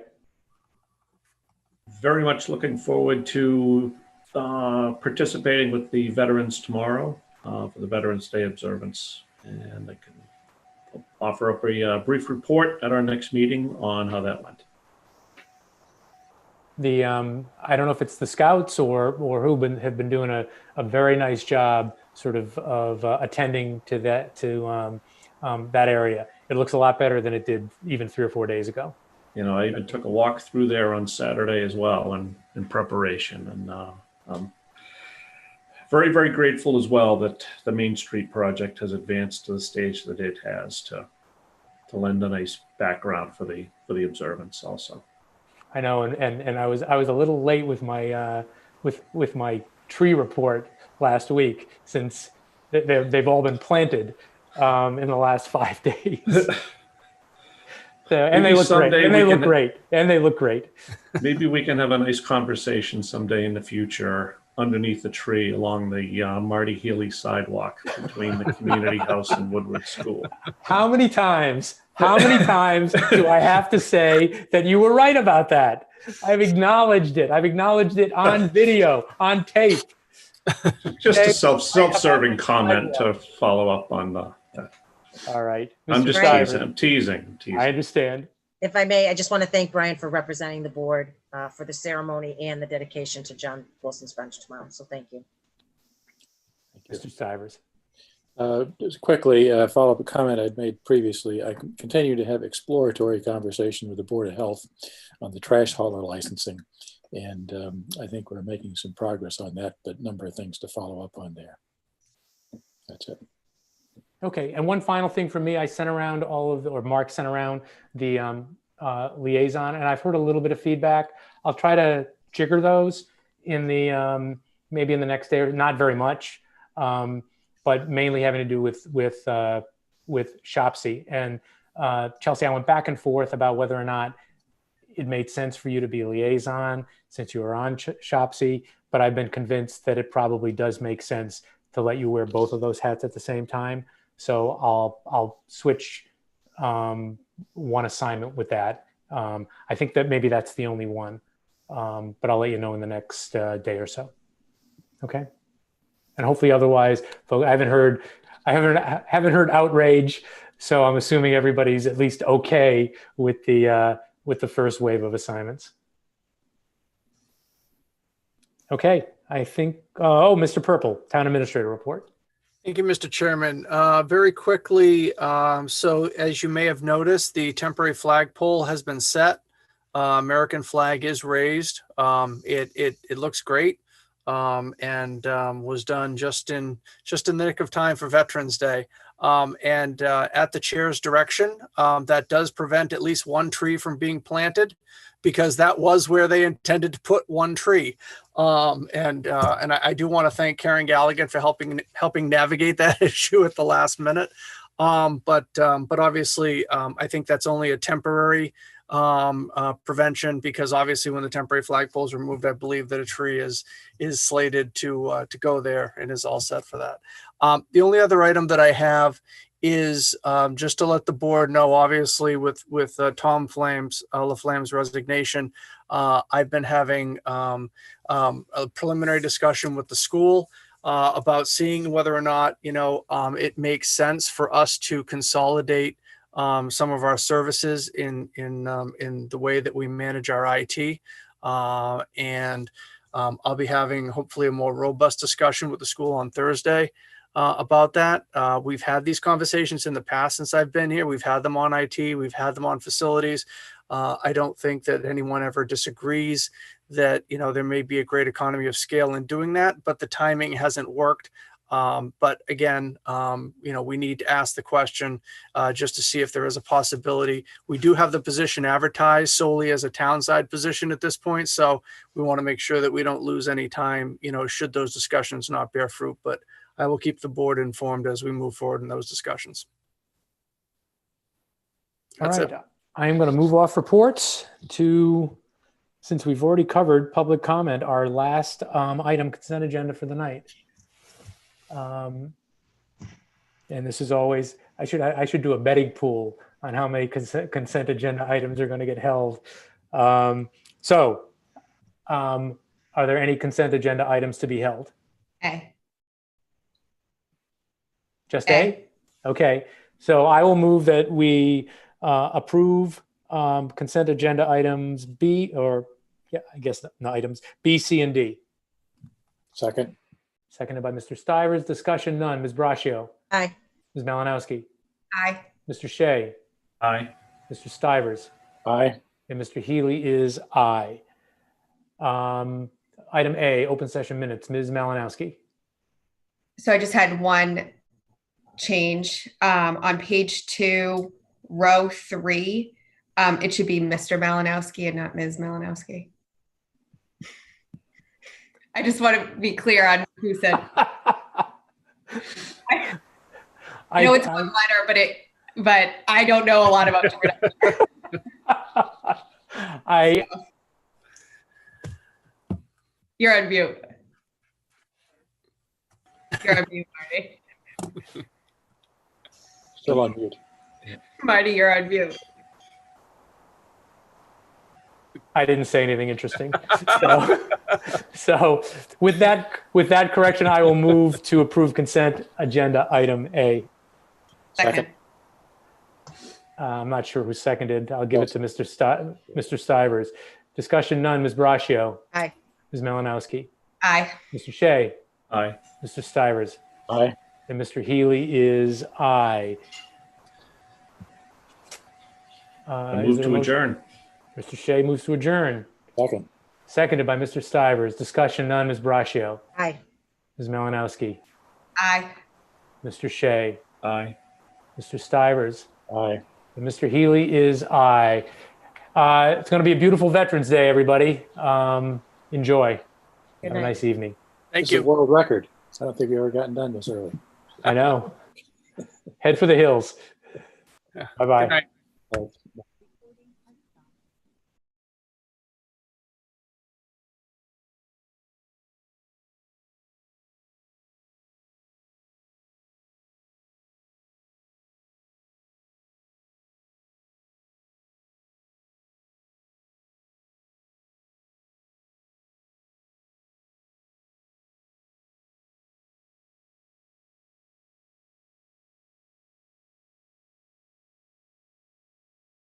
Very much looking forward to participating with the veterans tomorrow for the Veterans Day observance. And I can offer up a brief report at our next meeting on how that went. The I don't know if it's the scouts or who have been doing a very nice job sort of attending to that that area. It looks a lot better than it did even 3 or 4 days ago. You know, I even took a walk through there on Saturday as well in preparation. And I'm very, very grateful as well that the Main Street project has advanced to the stage that it has to lend a nice background for the observance also. I know, and I was a little late with my with my tree report last week, since they've all been planted in the last 5 days. So, and they look great. And they look great. And they look great. Maybe we can have a nice conversation someday in the future underneath the tree along the Marty Healy sidewalk between the community house and Woodward School. How many times do I have to say that you were right about that? I've acknowledged it. I've acknowledged it on video, on tape. Just a self-serving comment to follow up on the. All right. I'm just teasing. I'm teasing. I understand. If I may, I just want to thank Brian for representing the board for the ceremony and the dedication to John Wilson's bench tomorrow. So thank you. Mr. Stivers. Just quickly, follow up a comment I'd made previously. I continue to have exploratory conversation with the Board of Health on the trash hauler licensing. And I think we're making some progress on that, but a number of things to follow up on there. That's it. Okay, and one final thing for me, I sent around Mark sent around the liaison, and I've heard a little bit of feedback. I'll try to jigger those in the maybe in the next day, or not very much, but mainly having to do with Shopsy. And Chelsea, I went back and forth about whether or not it made sense for you to be a liaison since you were on Shopsy, but I've been convinced that it probably does make sense to let you wear both of those hats at the same time. So I'll switch one assignment with that. I think that maybe that's the only one, but I'll let you know in the next day or so. Okay. And hopefully otherwise, folks, I haven't heard outrage. So I'm assuming everybody's at least okay with the first wave of assignments. Okay. I think, Mr. Purple, Town Administrator report. Thank you, Mr. Chairman. Very quickly, so as you may have noticed, the temporary flagpole has been set. American flag is raised. It looks great, and was done just in the nick of time for Veterans Day. And at the chair's direction, that does prevent at least one tree from being planted, because that was where they intended to put one tree. And I do want to thank Karen Galligan for helping navigate that issue at the last minute. But obviously, I think that's only a temporary prevention, because obviously when the temporary flagpole is removed, I believe that a tree is slated to go there and is all set for that. The only other item that I have is just to let the board know, obviously with Tom LaFlamme's resignation, I've been having a preliminary discussion with the school about seeing whether or not, it makes sense for us to consolidate some of our services in the way that we manage our IT. And I'll be having hopefully a more robust discussion with the school on Thursday about that. We've had these conversations in the past since I've been here. We've had them on IT, we've had them on facilities. I don't think that anyone ever disagrees that, there may be a great economy of scale in doing that, but the timing hasn't worked. But again, we need to ask the question just to see if there is a possibility. We do have the position advertised solely as a townside position at this point. So we want to make sure that we don't lose any time, should those discussions not bear fruit. But I will keep the board informed as we move forward in those discussions. That's All right. it. I am going to move off reports to, since we've already covered public comment, our last item consent agenda for the night. And this is always, I should do a betting pool on how many consent agenda items are going to get held. Are there any consent agenda items to be held? A. Just A? Okay, so I will move that we approve consent agenda items B, or yeah, I guess not items B, C, and D. Second. Seconded by Mr. Stivers. Discussion none. Ms. Braccio. Aye. Ms. Malinowski. Aye. Mr. Shea. Aye. Mr. Stivers. Aye. And Mr. Healy is aye. Item A, open session minutes. Ms. Malinowski. So I just had one change on page 2, row 3. It should be Mr. Malinowski and not Ms. Malinowski. I just want to be clear on who said. I know it's one letter, but I don't know a lot about Jordan. You're on mute. You're on mute, Marty. Still on mute. Marty, you're on mute. I didn't say anything interesting. So with that correction, I will move to approve consent agenda item A. Second. I'm not sure who seconded. I'll give it to Mr. Stivers. Discussion none. Ms. Braccio. Aye. Ms. Malinowski. Aye. Mr. Shea. Aye. Mr. Stivers. Aye. And Mr. Healy is aye. I move to adjourn. Mr. Shea moves to adjourn. Second. Seconded by Mr. Stivers. Discussion none. Ms. Braccio. Aye. Ms. Malinowski. Aye. Mr. Shea. Aye. Mr. Stivers. Aye. And Mr. Healy is aye. It's going to be a beautiful Veterans Day, everybody. Enjoy. Have a nice evening. Thank This you. is a world record. I don't think we've ever gotten done this early. I know. Head for the hills. Yeah. Bye-bye. Good night. Bye.